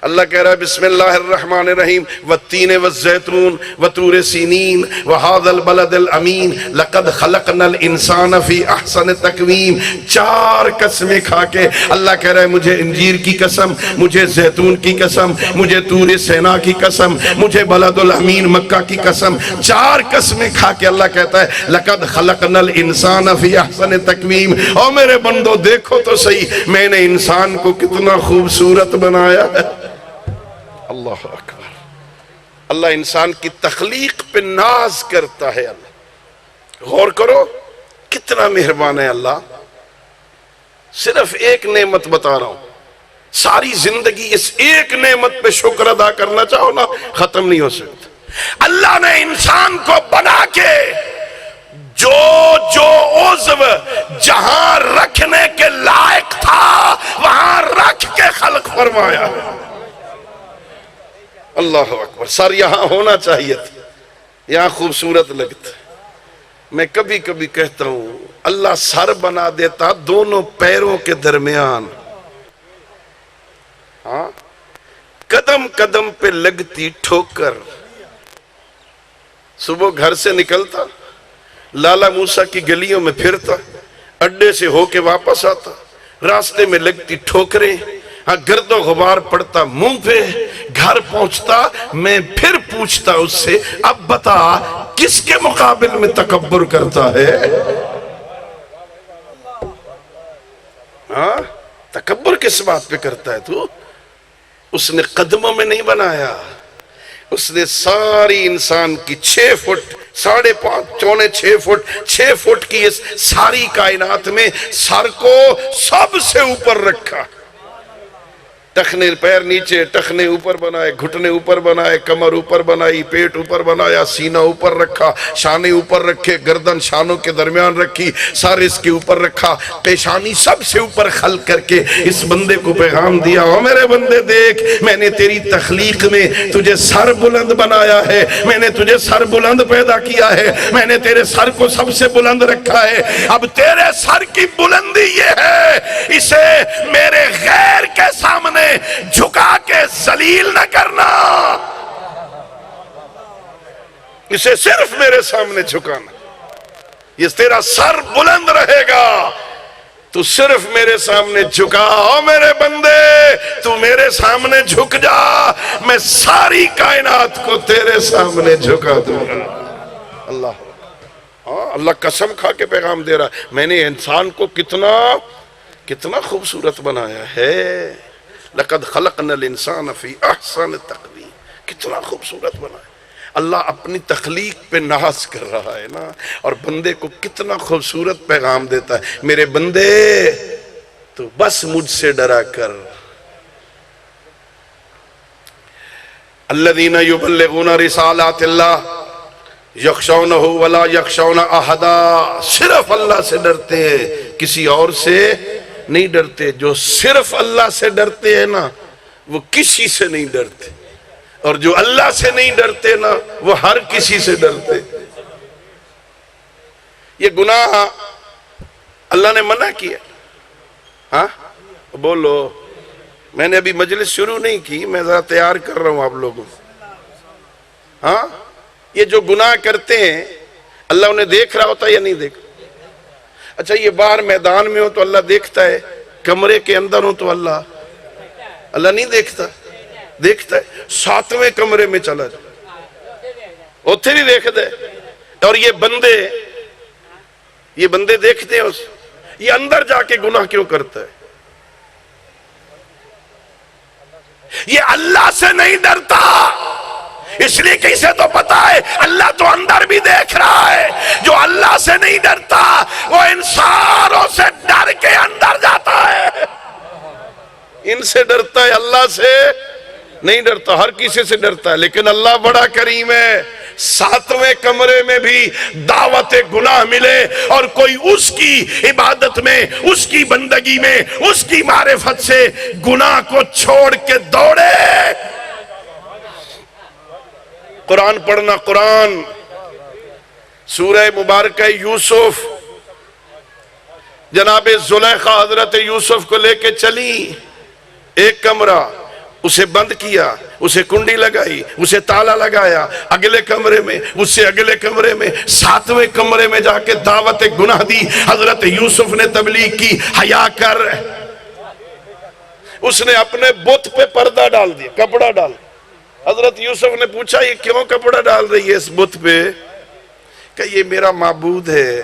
اللہ کہہ رہا ہے بسم اللہ الرحمن الرحیم والتین والزیتون وطور سینین وہذا البلد الامین لقد خلقنا الانسان فی احسن تقویم. 4 قسمیں کھا کے اللہ کہہ رہا ہے مجھے انجیر کی قسم, مجھے زیتون کی قسم, مجھے طور سینا کی قسم, مجھے بلد الامین مکہ کی قسم. 4 قسمیں کھا کے اللہ کہتا ہے لقد خلقنا الانسان فی احسن تقویم. اور میرے بندو دیکھو تو صحیح میں نے انسان کو کتنا خوبصورت بنایا ہے. اللہ اکبر. اللہ انسان کی تخلیق پہ ناز کرتا ہے. اللہ غور کرو کتنا مہربان ہے اللہ. صرف ایک نعمت بتا رہا ہوں, ساری زندگی اس ایک نعمت پہ شکر ادا کرنا چاہو نا ختم نہیں ہو سکتا. اللہ نے انسان کو بنا کے جو عضو جہاں رکھنے کے لائق تھا وہاں رکھ کے خلق فرمایا. اللہ اکبر. سر یہاں ہونا چاہیے تھا, یہاں خوبصورت لگتا. میں کبھی کبھی کہتا ہوں اللہ سر بنا دیتا دونوں پیروں کے درمیان, ہاں قدم قدم پہ لگتی ٹھوکر. صبح گھر سے نکلتا, لالا موسیٰ کی گلیوں میں پھرتا, اڈے سے ہو کے واپس آتا, راستے میں لگتی ٹھوکریں, گرد و غبار پڑتا منہ پہ, گھر پہنچتا میں پھر پوچھتا اس سے اب بتا کس کے مقابل میں تکبر کرتا ہے. ہاں تکبر کس بات پہ کرتا ہے تو؟ اس نے قدموں میں نہیں بنایا, اس نے ساری انسان کی 6 فٹ 5.5 چونے 6 فٹ 6 فٹ کی اس ساری کائنات میں سر کو سب سے اوپر رکھا. ٹخنے پیر نیچے, ٹخنے اوپر بنائے, گھٹنے اوپر بنائے, کمر اوپر بنائی, پیٹ اوپر بنایا, سینہ اوپر رکھا, شانے اوپر رکھے, گردن شانوں کے درمیان رکھی, سر اس کے اوپر رکھا, پیشانی سب سے اوپر خلق کر کے اس بندے کو پیغام دیا او میرے بندے دیکھ میں نے تیری تخلیق میں تجھے سر بلند بنایا ہے, میں نے تجھے سر بلند پیدا کیا ہے, میں نے تیرے سر کو سب سے بلند رکھا ہے. اب تیرے سر کی بلندی یہ ہے اسے میرے غیر کے سامنے جھکا کے ذلیل نہ کرنا, اسے صرف میرے سامنے جھکانا. یہ تیرا سر بلند رہے گا تو صرف میرے سامنے جھکا. او میرے بندے تو میرے سامنے جھک جا, میں ساری کائنات کو تیرے سامنے جھکا دوں گا. اللہ اللہ قسم کھا کے پیغام دے رہا میں نے انسان کو کتنا خوبصورت بنایا ہے. لقد خلقنا الانسان فی احسن تقویم. کتنا خوبصورت بنایا. اللہ اپنی تخلیق پہ ناز کر رہا ہے نا, اور بندے کو کتنا خوبصورت پیغام دیتا ہے میرے بندے تو بس مجھ سے ڈرا کر. الذین یبلغون رسالات اللہ یخشونہ ولا یخشون احدا. صرف اللہ سے ڈرتے ہیں, کسی اور سے نہیں ڈرتے. جو صرف اللہ سے ڈرتے ہیں نا وہ کسی سے نہیں ڈرتے, اور جو اللہ سے نہیں ڈرتے نا وہ ہر کسی سے ڈرتے. یہ گناہ اللہ نے منع کیا. ہاں بولو, میں نے ابھی مجلس شروع نہیں کی, میں ذرا تیار کر رہا ہوں آپ لوگوں. ہاں یہ جو گناہ کرتے ہیں اللہ انہیں دیکھ رہا ہوتا یا نہیں دیکھ. اچھا یہ باہر میدان میں ہو تو اللہ دیکھتا ہے, کمرے کے اندر ہو تو اللہ نہیں دیکھتا. دیکھتا ہے. 7ویں کمرے میں چلا جا اتھے بھی دیکھ دے. اور یہ بندے دیکھتے ہیں اس, یہ اندر جا کے گناہ کیوں کرتا ہے؟ یہ اللہ سے نہیں ڈرتا, اس لیے کہ اسے تو پتا ہے اللہ تو اندر بھی دیکھ رہا ہے. جو اللہ سے نہیں ڈرتا وہ انسانوں سے ڈر کے اندر جاتا ہے. ان سے ڈرتا ہے, اللہ سے نہیں ڈرتا. ہر کسی سے ڈرتا ہے, لیکن اللہ بڑا کریم ہے. 7ویں کمرے میں بھی دعوت گناہ ملے اور کوئی اس کی عبادت میں, اس کی بندگی میں, اس کی معرفت سے گناہ کو چھوڑ کے دوڑے. قرآن پڑھنا. قرآن سورہ مبارکہ یوسف جناب زلیخا حضرت یوسف کو لے کے چلی، ایک کمرہ اسے بند کیا، اسے کنڈی لگائی، اسے تالا لگایا، اگلے کمرے میں، اس سے اگلے کمرے میں، 7ویں کمرے میں جا کے دعوت گناہ دی۔ حضرت یوسف نے تبلیغ کی، حیا کر۔ اس نے اپنے بت پہ پردہ ڈال دیا، کپڑا ڈال۔ حضرت یوسف نے پوچھا یہ کیوں کپڑا ڈال رہی ہے اس بت پہ؟ کہ یہ میرا معبود ہے،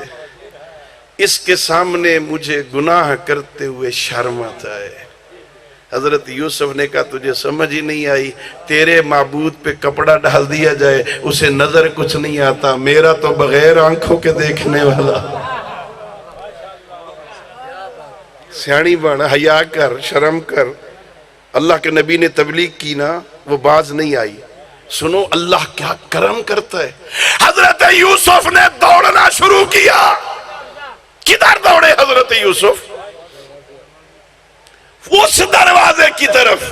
اس کے سامنے مجھے گناہ کرتے ہوئے شرم آتا ہے۔ حضرت یوسف نے کہا تجھے سمجھ ہی نہیں آئی، تیرے معبود پہ کپڑا ڈال دیا جائے اسے نظر کچھ نہیں آتا، میرا تو بغیر آنکھوں کے دیکھنے والا۔ سیانی بن، حیا کر، شرم کر۔ اللہ کے نبی نے تبلیغ کی نا، وہ باز نہیں آئی۔ سنو اللہ کیا کرم کرتا ہے۔ حضرت یوسف نے دوڑنا شروع کیا۔ کدھر دوڑے حضرت یوسف؟ اس دروازے کی طرف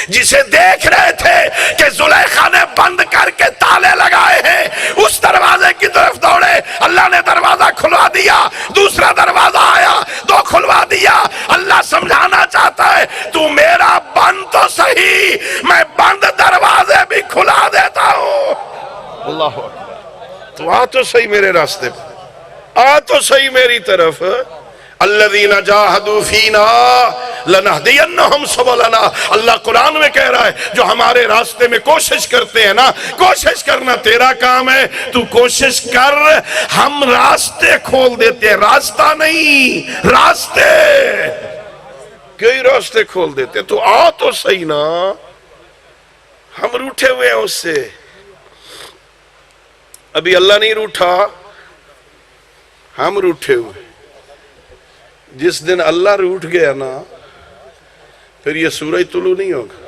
جسے دیکھ رہے تھے کہ زلیخا نے بند کر کے تالے لگائے ہیں، اس دروازے کی طرف دوڑے۔ اللہ نے دروازہ کھلوا دیا، دوسرا دروازہ آیا، 2 کھلوا دیا۔ اللہ سمجھانا چاہتا ہے تو میرا بند تو صحیح، میں بند دروازے بھی کھلا دیتا ہوں۔ اللہ اکبر، تو آ تو صحیح میرے راستے پر، آ تو صحیح میری طرف۔ الذین جاہدوا فینا لنہدینہم سبلنا۔ اللہ قرآن میں کہہ رہا ہے جو ہمارے راستے میں کوشش کرتے ہیں نا، کوشش کرنا تیرا کام ہے، تو کوشش کر، ہم راستے کھول دیتے ہیں، راستہ نہیں، راستے، کئی راستے کھول دیتے ہیں۔ تو آ تو صحیح نا، ہم روٹھے ہوئے ہیں اس سے۔ ابھی اللہ نہیں روٹھا، ہم روٹھے ہوئے۔ جس دن اللہ روٹھ گیا نا، پھر یہ سورج طلوع نہیں ہوگا،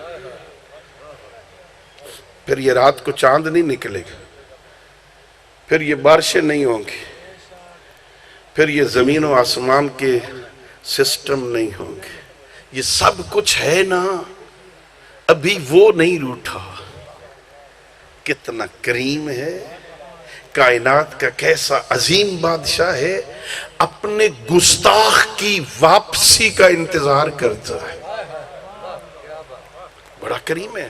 پھر یہ رات کو چاند نہیں نکلے گا، پھر یہ بارشیں نہیں ہوں گی، پھر یہ زمین و آسمان کے سسٹم نہیں ہوں گے۔ یہ سب کچھ ہے نا، ابھی وہ نہیں روٹھا۔ کتنا کریم ہے، کائنات کا کیسا عظیم بادشاہ ہے، اپنے گستاخ کی واپسی کا انتظار کرتا ہے۔ بڑا کریم ہے۔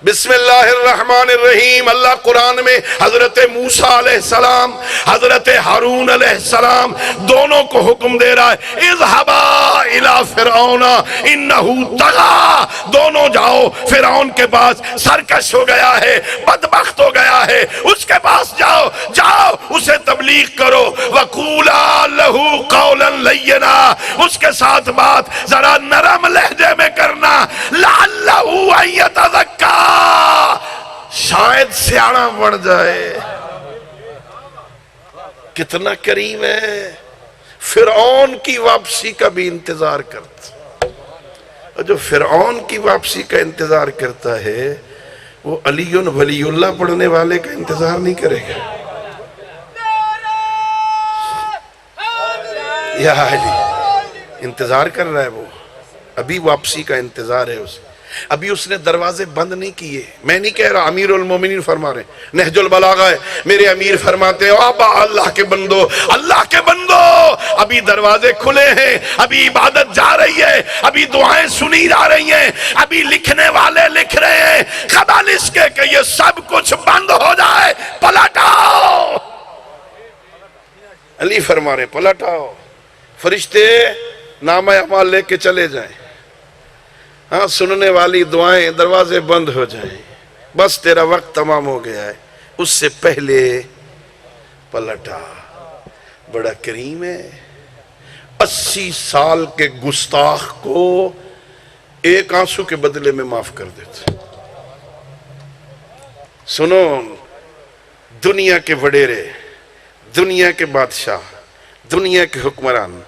بسم اللہ الرحمن الرحیم۔ اللہ قرآن میں حضرت موسیٰ علیہ السلام، حضرت ہارون علیہ السلام دونوں کو حکم دے رہا ہے، اذهبا الی فرعون انہ طغی، دونوں جاؤ فرعون کے پاس، سرکش ہو گیا ہے، بدبخت ہو گیا ہے، اس کے پاس جاؤ، جاؤ اسے تبلیغ کرو، وقولا لہ قولا لینا، اس کے ساتھ بات ذرا نرم لہجے میں کرنا، لعلہ ان یتذکر، شاید سیاڑا بڑھ جائے۔ کتنا کریم ہے، فرعون کی واپسی کا بھی انتظار کرتا، اور جو فرعون کی واپسی کا انتظار کرتا ہے وہ علی ولی اللہ پڑھنے والے کا انتظار نہیں کرے گا۔ یا علی انتظار کر رہا ہے، وہ ابھی واپسی کا انتظار ہے اسے، ابھی اس نے دروازے بند نہیں کیے۔ میں نہیں کہہ رہا، امیر المومنین فرما رہے ہیں، نہج البلاغہ ہے، میرے امیر فرماتے ہیں آبا اللہ کے بندو، اللہ کے بندو، ابھی دروازے کھلے ہیں، ابھی عبادت جا رہی ہے، ابھی دعائیں سنی جا رہی ہیں، ابھی لکھنے والے لکھ رہے ہیں، خبل اس کے کہ یہ سب کچھ بند ہو جائے، پلٹ آؤ۔ علی فرما رہے ہیں پلٹ آؤ، فرشتے نامہ اعمال لے کے چلے جائیں، ہاں سننے والی دعائیں، دروازے بند ہو جائیں، بس تیرا وقت تمام ہو گیا ہے، اس سے پہلے پلٹا۔ بڑا کریم ہے، 80 سال کے گستاخ کو ایک آنسو کے بدلے میں معاف کر دیتا۔ سنو، دنیا کے وڈیرے، دنیا کے بادشاہ، دنیا کے حکمران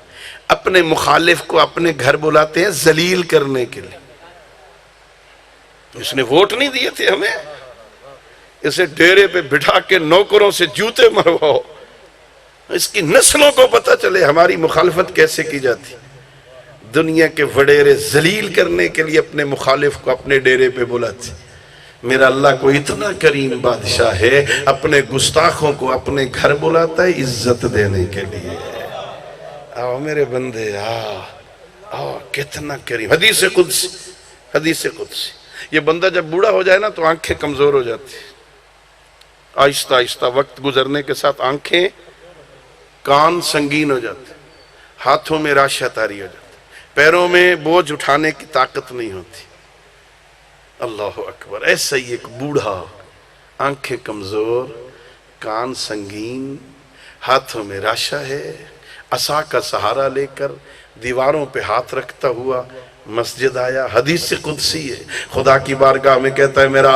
اپنے مخالف کو اپنے گھر بلاتے ہیں ذلیل کرنے کے لیے۔ اس نے ووٹ نہیں دیے تھے ہمیں، اسے ڈیرے پہ بٹھا کے نوکروں سے جوتے مرواؤ، اس کی نسلوں کو پتہ چلے ہماری مخالفت کیسے کی جاتی۔ دنیا کے وڈیرے ذلیل کرنے کے لیے اپنے مخالف کو اپنے ڈیرے پہ بلاتے۔ میرا اللہ کو اتنا کریم بادشاہ ہے، اپنے گستاخوں کو اپنے گھر بلاتا ہے عزت دینے کے لیے۔ آؤ میرے بندے آؤ کتنا کریم. حدیث قدسی. یہ بندہ جب بوڑھا ہو جائے نا تو آنکھیں کمزور ہو جاتی ہیں. آہستہ آہستہ وقت گزرنے کے ساتھ آنکھیں کان سنگین ہو جاتے, ہاتھوں میں راشہ طاری ہو جاتی, پیروں میں بوجھ اٹھانے کی طاقت نہیں ہوتی. اللہ اکبر. ایسا ہی ایک بوڑھا, آنکھیں کمزور, کان سنگین, ہاتھوں میں راشہ ہے, عصا کا سہارا لے کر دیواروں پہ ہاتھ رکھتا ہوا مسجد آیا. حدیث قدسی ہے. خدا کی بارگاہ میں کہتا ہے میرا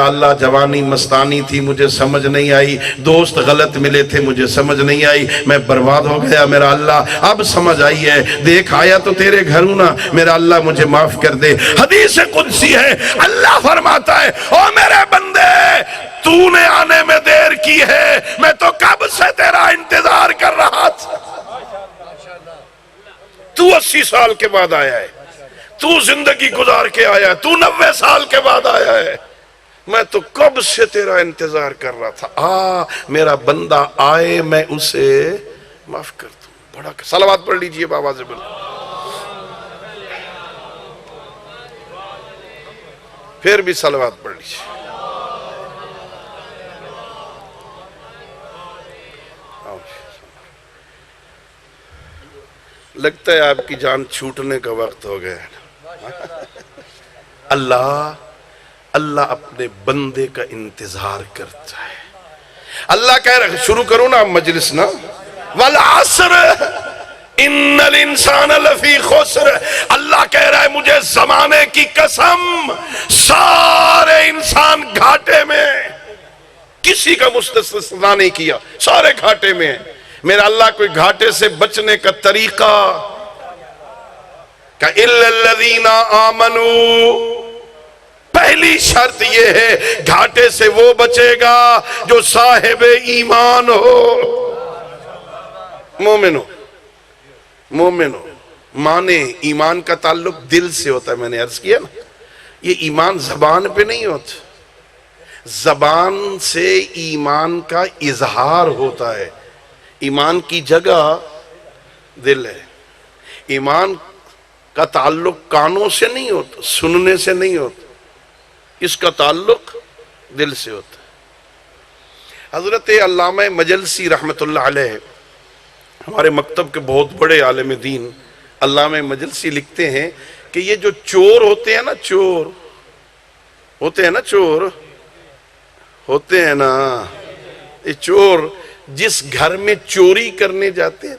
اللہ جوانی مستانی تھی مجھے سمجھ نہیں آئی, دوست غلط ملے تھے مجھے سمجھ نہیں آئی, میں برباد ہو گیا, میرا اللہ اب سمجھ آئی ہے, دیکھ آیا تو تیرے گھر ہوں نا, میرا اللہ مجھے معاف کر دے. حدیث قدسی ہے. اللہ فرماتا ہے او میرے بندے تو نے آنے میں دیر کی ہے, میں تو کب سے تیرا انتظار کر رہا تھا. تو 80 سال کے بعد آیا ہے, تو زندگی گزار کے آیا ہے, تو 90 سال کے بعد آیا ہے, میں تو کب سے تیرا انتظار کر رہا تھا. میرا بندہ آئے میں اسے معاف کر دوں. بڑا صلوات پڑھ لیجئے بابا سے بلو. پھر بھی صلوات پڑھ لیجئے. لگتا ہے آپ کی جان چھوٹنے کا وقت ہو گیا ہے. اللہ اپنے بندے کا انتظار کرتا ہے. اللہ کہہ رہا ہے, شروع کرو نا مجلس نا, والعصر ان الانسان لفی خسر. اللہ کہہ رہا ہے مجھے زمانے کی قسم سارے انسان گھاٹے میں, کسی کا مستثنا نہیں کیا, سارے گھاٹے میں. میرا اللہ کوئی گھاٹے سے بچنے کا طریقہ کہ اِلَّا الَّذِينَ آمَنُوا, پہلی شرط یہ ہے گھاٹے سے وہ بچے گا جو صاحب ایمان ہو. مومن ہو. مانے ایمان کا تعلق دل سے ہوتا ہے. میں نے عرض کیا نا, یہ ایمان زبان پہ نہیں ہوتا, زبان سے ایمان کا اظہار ہوتا ہے. ایمان کی جگہ دل ہے. ایمان کا تعلق کانوں سے نہیں ہوتا, سننے سے نہیں ہوتا, اس کا تعلق دل سے ہوتا ہے. حضرت علامہ مجلسی رحمت اللہ علیہ, ہمارے مکتب کے بہت بڑے عالم دین علامہ مجلسی لکھتے ہیں کہ یہ جو چور ہوتے ہیں نا, یہ چور جس گھر میں چوری کرنے جاتے ہیں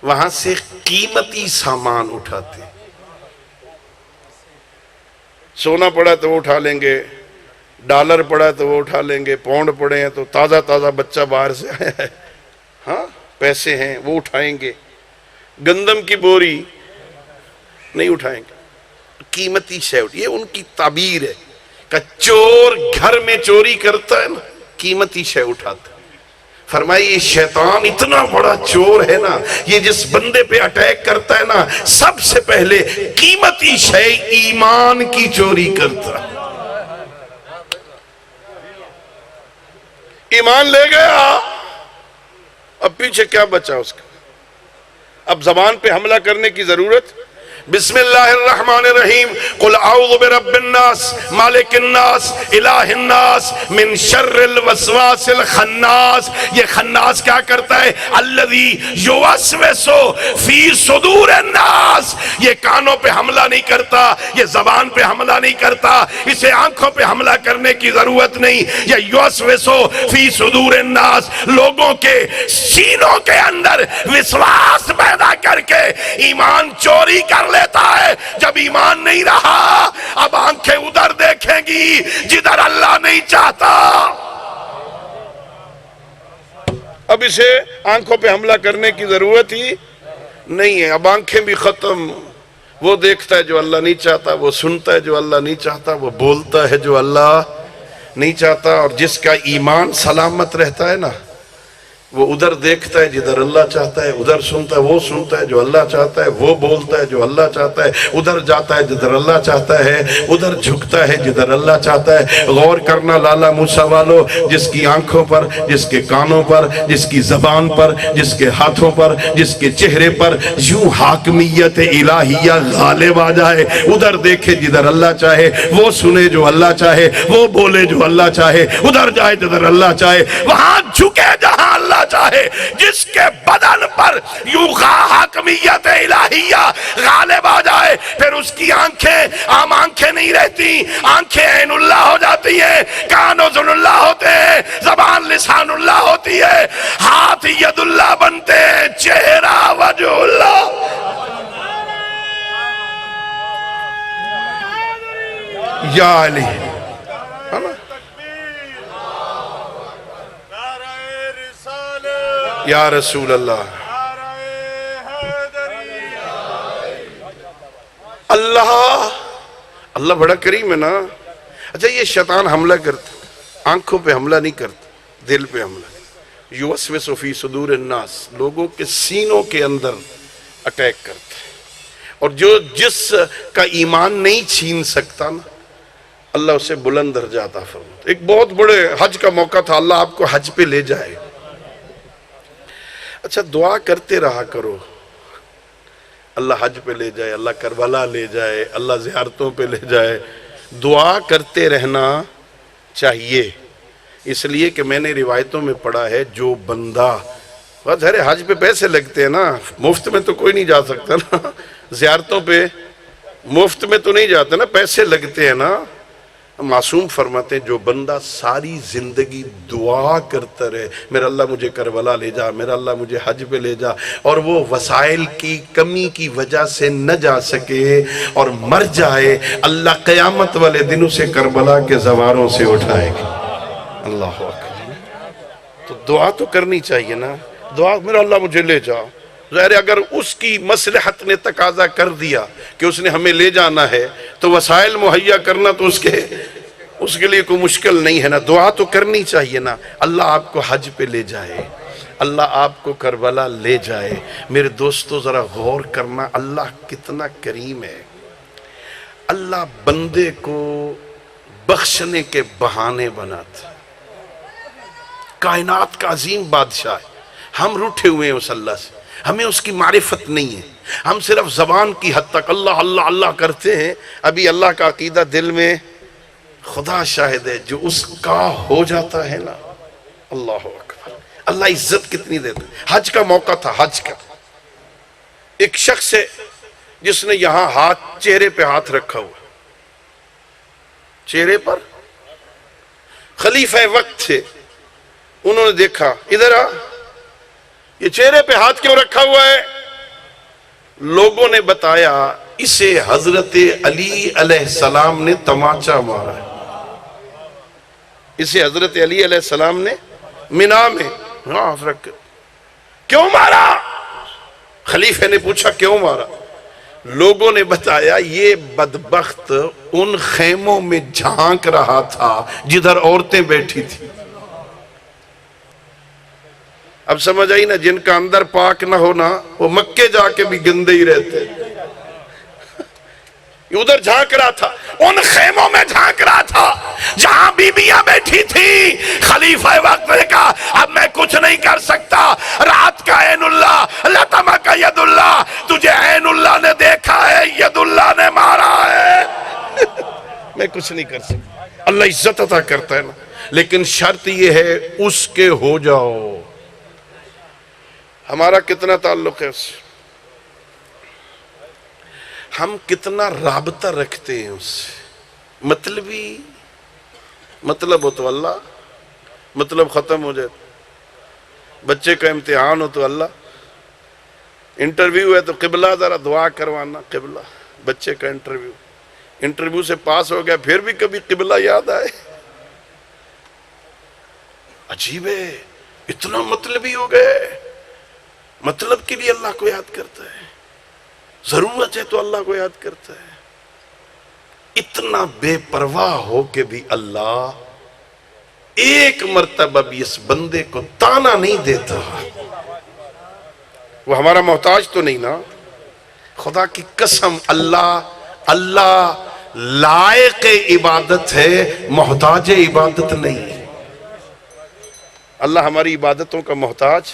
وہاں سے قیمتی سامان اٹھاتے ہیں. سونا پڑا تو وہ اٹھا لیں گے, ڈالر پڑا تو وہ اٹھا لیں گے, پاؤنڈ پڑے ہیں تو تازہ بچہ باہر سے آیا ہے, ہاں پیسے ہیں وہ اٹھائیں گے. گندم کی بوری نہیں اٹھائیں گے, قیمتی شے. یہ ان کی تعبیر ہے کہ چور گھر میں چوری کرتا ہے نا, قیمتی شے اٹھاتا ہے. فرمائی یہ شیطان اتنا بڑا چور ہے نا, یہ جس بندے پہ اٹیک کرتا ہے نا, سب سے پہلے قیمتی شے ایمان کی چوری کرتا ہے. ایمان لے گیا, اب پیچھے کیا بچا اس کا؟ اب زبان پہ حملہ کرنے کی ضرورت. بسم اللہ الرحمن الرحیم. قل اعوذ برب الناس مالک الناس الہ الناس من شر الوسواس الخناس. یہ خناس کیا کرتا ہے؟ الذی یوسوس فی صدور الناس. یہ کانوں پہ حملہ نہیں کرتا, یہ زبان پہ حملہ نہیں کرتا, اسے آنکھوں پہ حملہ کرنے کی ضرورت نہیں. یہ یوسوس فی صدور الناس, لوگوں کے سینوں کے اندر وسواس پیدا کر کے ایمان چوری کر لیتا ہے. جب ایمان نہیں رہا اب آنکھیں ادھر دیکھیں گی جدھر اللہ نہیں چاہتا. اب اسے آنکھوں پہ حملہ کرنے کی ضرورت ہی نہیں ہے. اب آنکھیں بھی ختم. وہ دیکھتا ہے جو اللہ نہیں چاہتا, وہ سنتا ہے جو اللہ نہیں چاہتا, وہ بولتا ہے جو اللہ نہیں چاہتا. اور جس کا ایمان سلامت رہتا ہے نا, وہ ادھر دیکھتا ہے جدھر اللہ چاہتا ہے، ادھر سنتا ہے وہ سنتا ہے جو اللہ چاہتا ہے، وہ بولتا ہے جو اللہ چاہتا ہے، ادھر جاتا ہے جدھر اللہ چاہتا ہے، ادھر جھکتا ہے جدھر اللہ چاہتا ہے۔ غور کرنا لالا موسیٰ والو، جس کی آنکھوں پر، جس کے کانوں پر، جس کی زبان پر، جس کے ہاتھوں پر، جس کے چہرے پر یوں حاکمیت الہیہ غالب آ جائے، ادھر دیکھے جدھر اللہ چاہے، وہ سنے جو اللہ چاہے، وہ بولے جو اللہ چاہے، ادھر جائے جدھر اللہ چاہے، وہاں جھکے جہاں اللہ چاہے۔ جس کے بدن پر یوں حاکمیت الہیہ غالب آ جائے، پھر اس کی آنکھیں عام آنکھیں نہیں رہتی، آنکھیں عین اللہ ہو جاتی ہیں، کان اذن اللہ ہوتے ہیں، زبان لسان اللہ ہوتی ہے، ہاتھ ید اللہ بنتے ہیں، چہرہ وجہ اللہ۔ یا علی یا رسول اللہ، اللہ بڑا کریم ہے نا۔ اچھا یہ شیطان حملہ کرتا، آنکھوں پہ حملہ نہیں کرتا، دل پہ حملہ، یوسوس فی صدور الناس، لوگوں کے سینوں کے اندر اٹیک کرتا ہے، اور جس کا ایمان نہیں چھین سکتا نا، اللہ اسے بلند درجہ عطا فرماتا۔ ایک بہت بڑے حج کا موقع تھا، اللہ آپ کو حج پہ لے جائے۔ اچھا دعا کرتے رہا کرو، اللہ حج پہ لے جائے، اللہ کربلا لے جائے، اللہ زیارتوں پہ لے جائے، دعا کرتے رہنا چاہیے۔ اس لیے کہ میں نے روایتوں میں پڑھا ہے، جو بندہ ظاہر حج پہ پیسے لگتے ہیں نا، مفت میں تو کوئی نہیں جا سکتا نا، زیارتوں پہ مفت میں تو نہیں جاتے نا، پیسے لگتے ہیں نا۔ معصوم فرماتے ہیں جو بندہ ساری زندگی دعا کرتا رہے، میرا اللہ مجھے کربلا لے جا، میرا اللہ مجھے حج پہ لے جا، اور وہ وسائل کی کمی کی وجہ سے نہ جا سکے اور مر جائے، اللہ قیامت والے دن اسے کربلا کے زواروں سے اٹھائے گا۔ اللہ اکبر۔ تو دعا تو کرنی چاہیے نا، دعا میرا اللہ مجھے لے جا۔ ظاہر اگر اس کی مصلحت نے تقاضا کر دیا کہ اس نے ہمیں لے جانا ہے، تو وسائل مہیا کرنا تو اس کے لیے کوئی مشکل نہیں ہے نا، دعا تو کرنی چاہیے نا۔ اللہ آپ کو حج پہ لے جائے، اللہ آپ کو کربلا لے جائے۔ میرے دوستو ذرا غور کرنا، اللہ کتنا کریم ہے۔ اللہ بندے کو بخشنے کے بہانے بناتا، کائنات کا عظیم بادشاہ ہے۔ ہم روٹھے ہوئے ہیں اس اللہ سے، ہمیں اس کی معرفت نہیں ہے، ہم صرف زبان کی حد تک اللہ اللہ اللہ کرتے ہیں۔ ابھی اللہ کا عقیدہ دل میں، خدا شاہد ہے، جو اس کا ہو جاتا ہے نا، اللہ اکبر۔ اللہ عزت کتنی دیتا ہے۔ حج کا موقع تھا، حج کا، ایک شخص ہے جس نے یہاں ہاتھ، چہرے پہ ہاتھ رکھا ہوا، چہرے پر، خلیفہ وقت تھے، انہوں نے دیکھا، ادھر آ، یہ چہرے پہ ہاتھ کیوں رکھا ہوا ہے؟ لوگوں نے بتایا اسے حضرت علی علیہ السلام نے تماچا مارا ہے، اسے حضرت علی علیہ السلام نے منا میں ہاتھ رکھ، کیوں مارا؟ خلیفہ نے پوچھا کیوں مارا؟ لوگوں نے بتایا یہ بدبخت ان خیموں میں جھانک رہا تھا جدھر عورتیں بیٹھی تھی۔ اب سمجھ آئی نا، جن کا اندر پاک نہ ہونا وہ مکے جا کے بھی گندے ہی رہتے۔ ادھر جھانک رہا تھا، ان خیموں میں جھانک رہا تھا جہاں بیویاں بیٹھی تھی۔ خلیفہ وقت نے کہا اب میں کچھ نہیں کر سکتا، رات کا عین اللہ لطمہ کا ید اللہ، تجھے عین اللہ نے دیکھا ہے، ید اللہ نے مارا ہے، میں کچھ نہیں کر سکتا۔ اللہ عزت عطا کرتا ہے نا، لیکن شرط یہ ہے اس کے ہو جاؤ۔ ہمارا کتنا تعلق ہے اس سے، ہم کتنا رابطہ رکھتے ہیں اس سے، مطلب ہو تو اللہ، مطلب ختم ہو جائے، بچے کا امتحان ہو تو اللہ، انٹرویو ہے تو قبلہ ذرا دعا کروانا، قبلہ، بچے کا انٹرویو سے پاس ہو گیا پھر بھی کبھی قبلہ یاد آئے، عجیب ہے، اتنا مطلبی ہو گئے، مطلب کے لیے اللہ کو یاد کرتا ہے، ضرورت ہے تو اللہ کو یاد کرتا ہے۔ اتنا بے پرواہ ہو کے بھی اللہ ایک مرتبہ بھی اس بندے کو تانا نہیں دیتا. وہ ہمارا محتاج تو نہیں نا. خدا کی قسم اللہ لائق عبادت ہے، محتاج عبادت نہیں. اللہ ہماری عبادتوں کا محتاج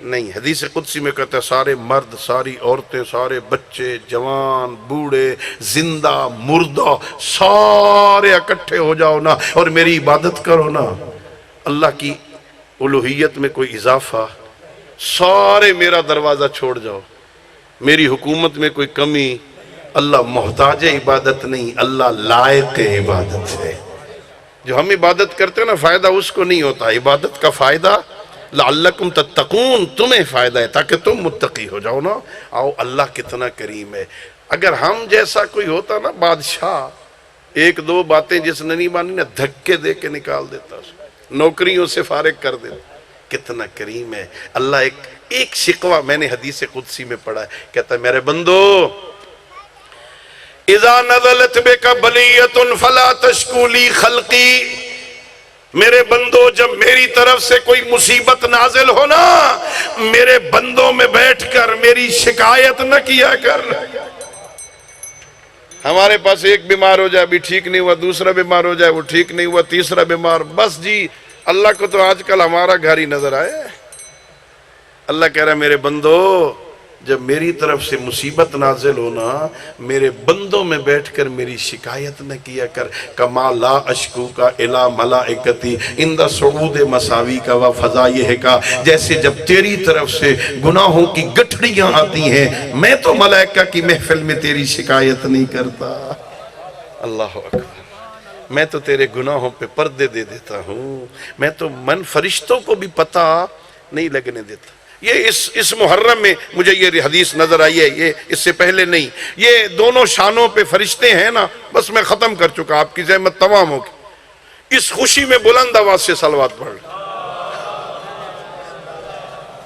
نہیں. حدیث قدسی میں کہتا ہے سارے مرد، ساری عورتیں، سارے بچے، جوان، بوڑھے، زندہ، مردہ، سارے اکٹھے ہو جاؤ نا اور میری عبادت کرو نا. اللہ کی الوہیت میں کوئی اضافہ، سارے میرا دروازہ چھوڑ جاؤ. میری حکومت میں کوئی کمی. اللہ محتاج عبادت نہیں، اللہ لائق عبادت ہے. جو ہم عبادت کرتے ہیں نا، فائدہ اس کو نہیں ہوتا. عبادت کا فائدہ لعلکم تتقون، تمہیں فائدہ ہے تاکہ تم متقی ہو جاؤ نا. آؤ، اللہ کتنا کریم ہے. اگر ہم جیسا کوئی ہوتا نا بادشاہ، ایک دو باتیں جس نے نہیں مانی نا، دھکے دے کے نکال دیتا، نوکریوں سے فارغ کر دیتا. کتنا کریم ہے اللہ. ایک شکوہ میں نے حدیث قدسی میں پڑھا ہے، کہتا ہے میرے بندو، اذا نزلت بک بلیۃ فلا تشکو لی خلقی، میرے بندو جب میری طرف سے کوئی مصیبت نازل ہو نا، میرے بندوں میں بیٹھ کر میری شکایت نہ کیا کر. ہمارے پاس ایک بیمار ہو جائے، ابھی ٹھیک نہیں ہوا، دوسرا بیمار ہو جائے، وہ ٹھیک نہیں ہوا، تیسرا بیمار، بس جی. اللہ کو تو آج کل ہمارا گھر ہی نظر آئے. اللہ کہہ رہا ہے میرے بندو، جب میری طرف سے مصیبت نازل ہونا، میرے بندوں میں بیٹھ کر میری شکایت نہ کیا کر. کما لا اشکو کا الا ملائکتی اندہ صعود مساوی کا و فضائح کا، جیسے جب تیری طرف سے گناہوں کی گٹھڑیاں آتی ہیں، میں تو ملائکہ کی محفل میں تیری شکایت نہیں کرتا. اللہ اکبر. میں تو تیرے گناہوں پہ پردے دے دیتا ہوں. میں تو فرشتوں کو بھی پتہ نہیں لگنے دیتا. یہ اس محرم میں مجھے یہ حدیث نظر آئی ہے، یہ اس سے پہلے نہیں. یہ دونوں شانوں پہ فرشتے ہیں نا، بس میں ختم کر چکا، آپ کی زحمت تمام ہوگی. اس خوشی میں بلند آواز سے صلوات پڑھ.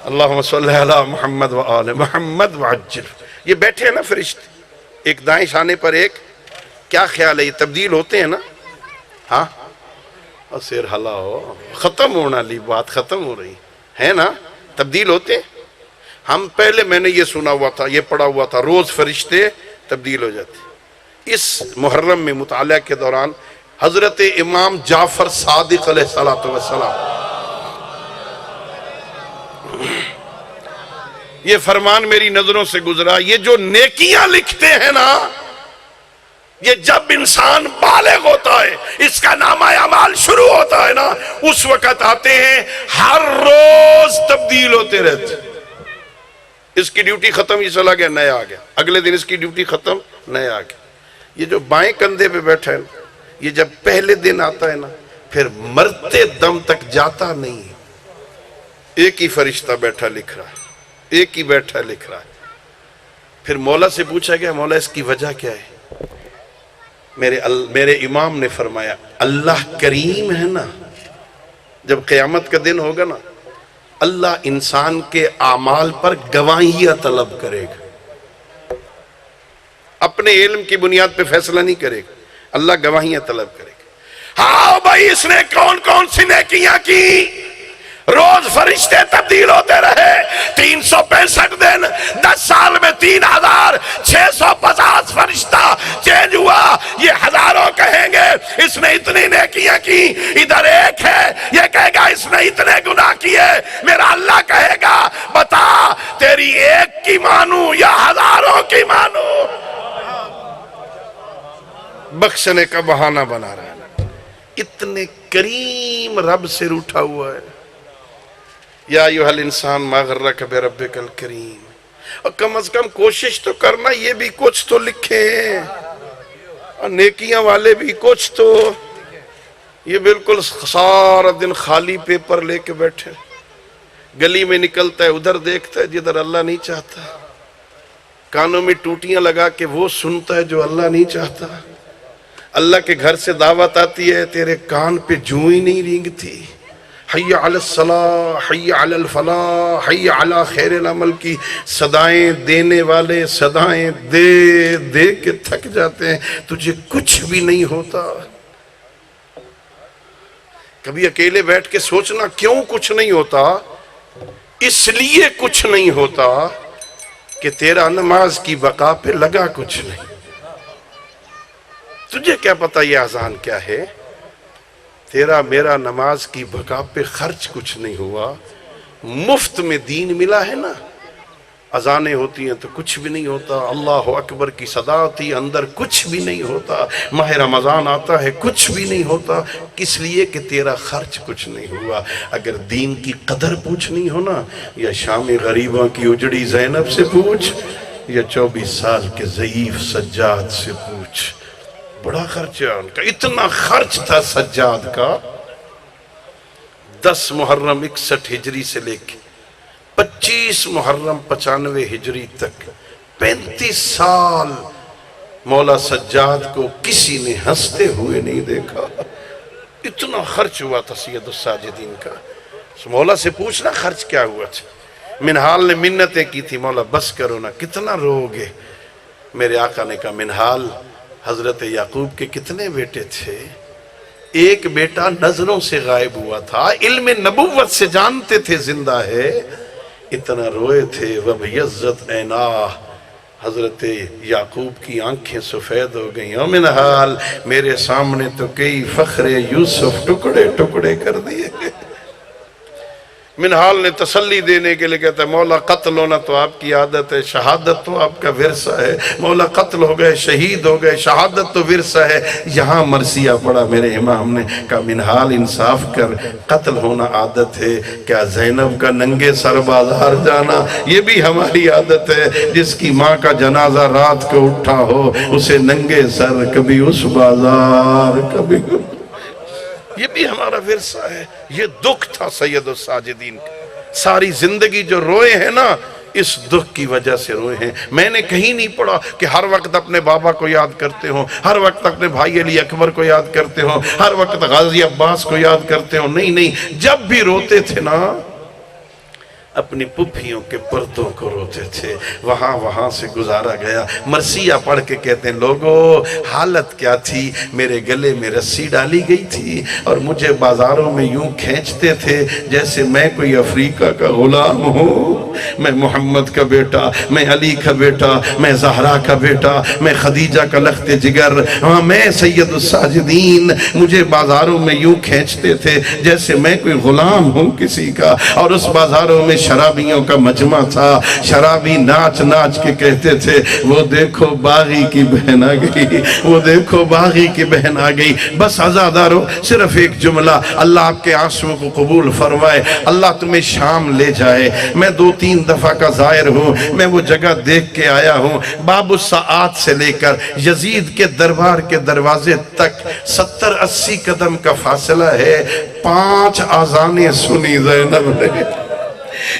اللہم صلی علی محمد و آل محمد وعجل. یہ بیٹھے ہیں نا فرشتے، ایک دائیں شانے پر ایک. کیا خیال ہے یہ تبدیل ہوتے ہیں نا؟ ہاں، اور سیر ہلا ہو، ختم ہونا لی بات ختم ہو رہی ہے نا. تبدیل ہوتے ہیں. ہم پہلے میں نے یہ سنا ہوا تھا، یہ پڑھا ہوا تھا، روز فرشتے تبدیل ہو جاتے. اس محرم میں مطالعہ کے دوران حضرت امام جعفر صادق علیہ السلام یہ فرمان میری نظروں سے گزرا. یہ جو نیکیاں لکھتے ہیں نا، یہ جب انسان بالغ ہوتا ہے، اس کا نامہ اعمال شروع ہوتا ہے نا، اس وقت آتے ہیں ہر روز تبدیل ہوتے رہتے. اس کی ڈیوٹی ختم، یہ چلا گیا، نیا آ گیا. اگلے دن اس کی ڈیوٹی ختم، نیا آ گیا. یہ جو بائیں کندھے پہ بیٹھا ہے نا، یہ جب پہلے دن آتا ہے نا، پھر مرتے دم تک جاتا نہیں. ایک ہی فرشتہ بیٹھا لکھ رہا ہے، ایک ہی بیٹھا لکھ رہا ہے. پھر مولا سے پوچھا گیا، مولا اس کی وجہ کیا ہے؟ میرے امام نے فرمایا، اللہ کریم ہے نا. جب قیامت کا دن ہوگا نا، اللہ انسان کے اعمال پر گواہیاں طلب کرے گا. اپنے علم کی بنیاد پہ فیصلہ نہیں کرے گا، اللہ گواہیاں طلب کرے گا. ہاں بھائی، اس نے کون کون سی نیکیاں کی؟ روز فرشتے تبدیل ہوتے رہے، 365 دن، 10 سال میں 3650 فرشتہ چینج ہوا. یہ ہزاروں کہیں گے اس نے اتنی نیکیاں کی. ادھر ایک ہے، یہ کہے گا اس نے اتنے گناہ کیے. میرا اللہ کہے گا بتا تیری ایک کی مانوں یا ہزاروں کی مانوں. بخشنے کا بہانہ بنا رہا ہے. اتنے کریم رب سے روٹھا ہوا ہے. یا ایوہ الانسان ما غرک بربک الکریم. اور کم از کم کوشش تو کرنا، یہ بھی کچھ تو لکھے ہیں، اور نیکیاں والے بھی کچھ تو. یہ بالکل سارا دن خالی پیپر لے کے بیٹھے، گلی میں نکلتا ہے ادھر دیکھتا ہے جدھر اللہ نہیں چاہتا، کانوں میں ٹوٹیاں لگا کے وہ سنتا ہے جو اللہ نہیں چاہتا. اللہ کے گھر سے دعوت آتی ہے، تیرے کان پہ جوں ہی نہیں رینگتی. حی علی الصلاح، حی علی الفلاح، حی علی خیر العمل کی صدائیں دینے والے صدائیں دے دے کے تھک جاتے ہیں. تجھے کچھ بھی نہیں ہوتا. کبھی اکیلے بیٹھ کے سوچنا کیوں کچھ نہیں ہوتا؟ اس لیے کچھ نہیں ہوتا کہ تیرا نماز کی بقا پہ لگا کچھ نہیں۔ تجھے کیا پتا یہ اذان کیا ہے؟ تیرا میرا نماز کی بقا پہ خرچ کچھ نہیں ہوا، مفت میں دین ملا ہے نا۔ اذانیں ہوتی ہیں تو کچھ بھی نہیں ہوتا، اللہ اکبر کی صدا ہوتی ہے اندر کچھ بھی نہیں ہوتا، ماہ رمضان آتا ہے کچھ بھی نہیں ہوتا، کس لیے کہ تیرا خرچ کچھ نہیں ہوا۔ اگر دین کی قدر پوچھنی ہو نا، یا شام غریباں کی اجڑی زینب سے پوچھ، یا 24 سال کے ضعیف سجاد سے پوچھ، بڑا خرچ ہے ان کا۔ اتنا خرچ تھا سجاد کا، 10 محرم 61 ہجری سے لے کے 25 محرم 95 ہجری تک 35 سال مولا سجاد کو کسی نے ہنستے ہوئے نہیں دیکھا۔ اتنا خرچ ہوا تھا سید الساجدین کا۔ مولا سے پوچھنا خرچ کیا ہوا تھا۔ منہال نے منتیں کی تھی، مولا بس کرو نا، کتنا رو گے؟ میرے آقا نے کہا منہال حضرت یعقوب کے کتنے بیٹے تھے؟ ایک بیٹا نظروں سے غائب ہوا تھا، علم نبوت سے جانتے تھے زندہ ہے، اتنا روئے تھے۔ وَبْيَضَّتْ عَيْنَاهُ، حضرت یعقوب کی آنکھیں سفید ہو گئیں۔ او منہال میرے سامنے تو کئی فخر یوسف ٹکڑے ٹکڑے کر دیے گئے۔ منہال نے تسلی دینے کے لئے کہتا ہے مولا قتل ہونا تو آپ کی عادت ہے، شہادت تو آپ کا ورثہ ہے۔ مولا قتل ہو گئے، شہید ہو گئے، شہادت تو ورثہ ہے۔ یہاں مرثیہ پڑا میرے امام نے کہا منہال انصاف کر، قتل ہونا عادت ہے، کیا زینب کا ننگے سر بازار جانا یہ بھی ہماری عادت ہے؟ جس کی ماں کا جنازہ رات کو اٹھا ہو اسے ننگے سر، کبھی اس بازار کبھی یہ بھی ہمارا ورثہ ہے۔ یہ دکھ تھا سید الساجدین کا، ساری زندگی جو روئے ہیں نا اس دکھ کی وجہ سے روئے ہیں۔ میں نے کہیں نہیں پڑھا کہ ہر وقت اپنے بابا کو یاد کرتے ہوں، ہر وقت اپنے بھائی علی اکبر کو یاد کرتے ہوں، ہر وقت غازی عباس کو یاد کرتے ہوں۔ نہیں نہیں، جب بھی روتے تھے نا اپنی پپھیوں کے پردوں کو روتے تھے۔ وہاں سے گزارا گیا۔ مرثیہ پڑھ کے کہتے ہیں لوگو حالت کیا تھی، میرے گلے میں رسی ڈالی گئی تھی اور مجھے بازاروں میں یوں کھینچتے تھے جیسے میں کوئی افریقہ کا غلام ہوں۔ میں محمد کا بیٹا، میں علی کا بیٹا، میں زہرا کا بیٹا، میں خدیجہ کا لخت جگر، ہاں میں سید الساجدین، مجھے بازاروں میں یوں کھینچتے تھے جیسے میں کوئی غلام ہوں کسی کا۔ اور اس بازاروں میں شرابیوں کا مجمع تھا، شرابی ناچ ناچ کے کہتے تھے وہ دیکھو باغی کی بہن آ گئی، وہ دیکھو باغی کی بہن آ گئی۔ بس عزادارو صرف ایک جملہ، اللہ آپ کے آنسوں کو قبول فرمائے، اللہ تمہیں شام لے جائے۔ میں 2-3 دفعہ کا زائر ہوں، میں وہ جگہ دیکھ کے آیا ہوں۔ باب الساعات سے لے کر یزید کے دربار کے دروازے تک 70-80 قدم کا فاصلہ ہے۔ 5 آذانیں سنی زینب نے۔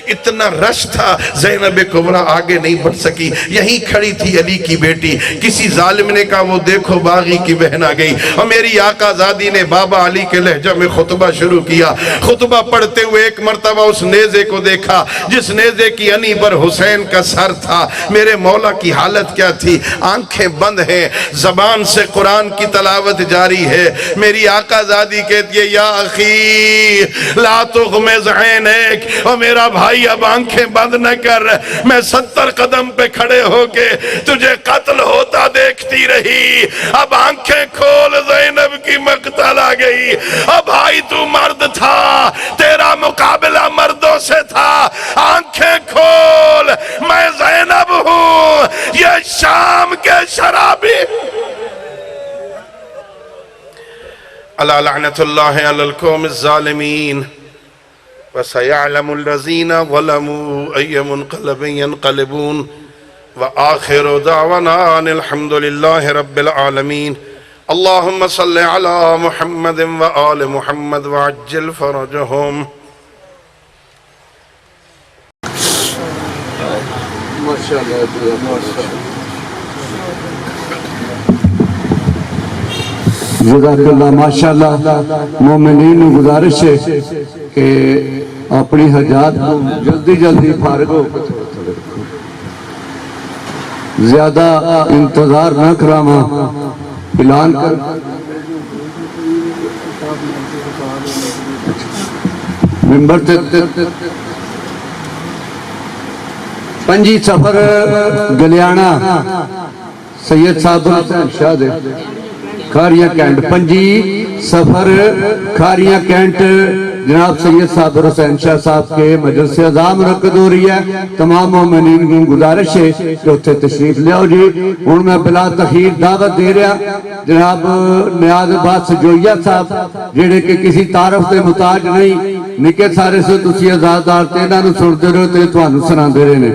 اتنا رش تھا، زینب کبریٰ آگے نہیں بڑھ سکی، یہیں کھڑی تھی علی کی بیٹی۔ کسی ظالم نے کہا وہ دیکھو باغی کی بہن آ گئی، اور میری آقا زادی نے بابا علی کے لہجہ میں خطبہ شروع کیا۔ خطبہ پڑھتے ہوئے ایک مرتبہ اس نیزے کو دیکھا جس نیزے کی انی پر حسین کا سر تھا۔ میرے مولا کی حالت کیا تھی؟ آنکھیں بند ہیں، زبان سے قرآن کی تلاوت جاری ہے۔ میری آقا زادی کہتی ہے یا اخی لا تغمض عینک، اور میرا بھائی اب آنکھیں بند نہ کر، میں 70 قدم پہ کھڑے ہو کے تجھے قتل ہوتا دیکھتی رہی، اب آنکھیں کھول، زینب کی مقتل آ گئی۔ اب بھائی تو مرد تھا، تیرا مقابلہ مردوں سے تھا، آنکھیں کھول، میں زینب ہوں، یہ شام کے شرابی۔ الا لعنت اللہ علی القوم الظالمین وَسَيَعْلَمُ الَّذِينَ ظَلَمُوا أَيَّ مُنْقَلَبٍ يَنْقَلِبُونَ وَآخِرُ دَعْوَنَا أَنِ الْحَمْدُ لِلَّهِ رَبِّ الْعَالَمِينَ اللهم صل على محمد وآل محمد وعجل فرجهم۔ جزاک اللہ، ماشاءاللہ۔ مومنین گزارش ہے کہ اپنی حاجات جلدی جلدی فارغ ہو، زیادہ انتظار نہ کراما، اعلان کر منبر تے پنجی سفر گلیانا سید صاحب حسین شاہ دے کھاریاں کینٹ پنجی سفر کھاریاں کینٹ جناب سید صاحب حسین شاہ صاحب کے مجلس اعظام رکد ہو رہی ہے. تمام مومنین کو گزارش ہے کہ اتھے تشریف لے آؤ جی. ہن میں بلا تخیر دعوت دے رہا جناب نیاز آباد سجویہ صاحب جڑے کہ کسی تعارف دے محتاج نہیں, نکے سارے سے تسی آزادار تے انہاں نوں سنتے رہو تے تھانوں سناندے رہے نے.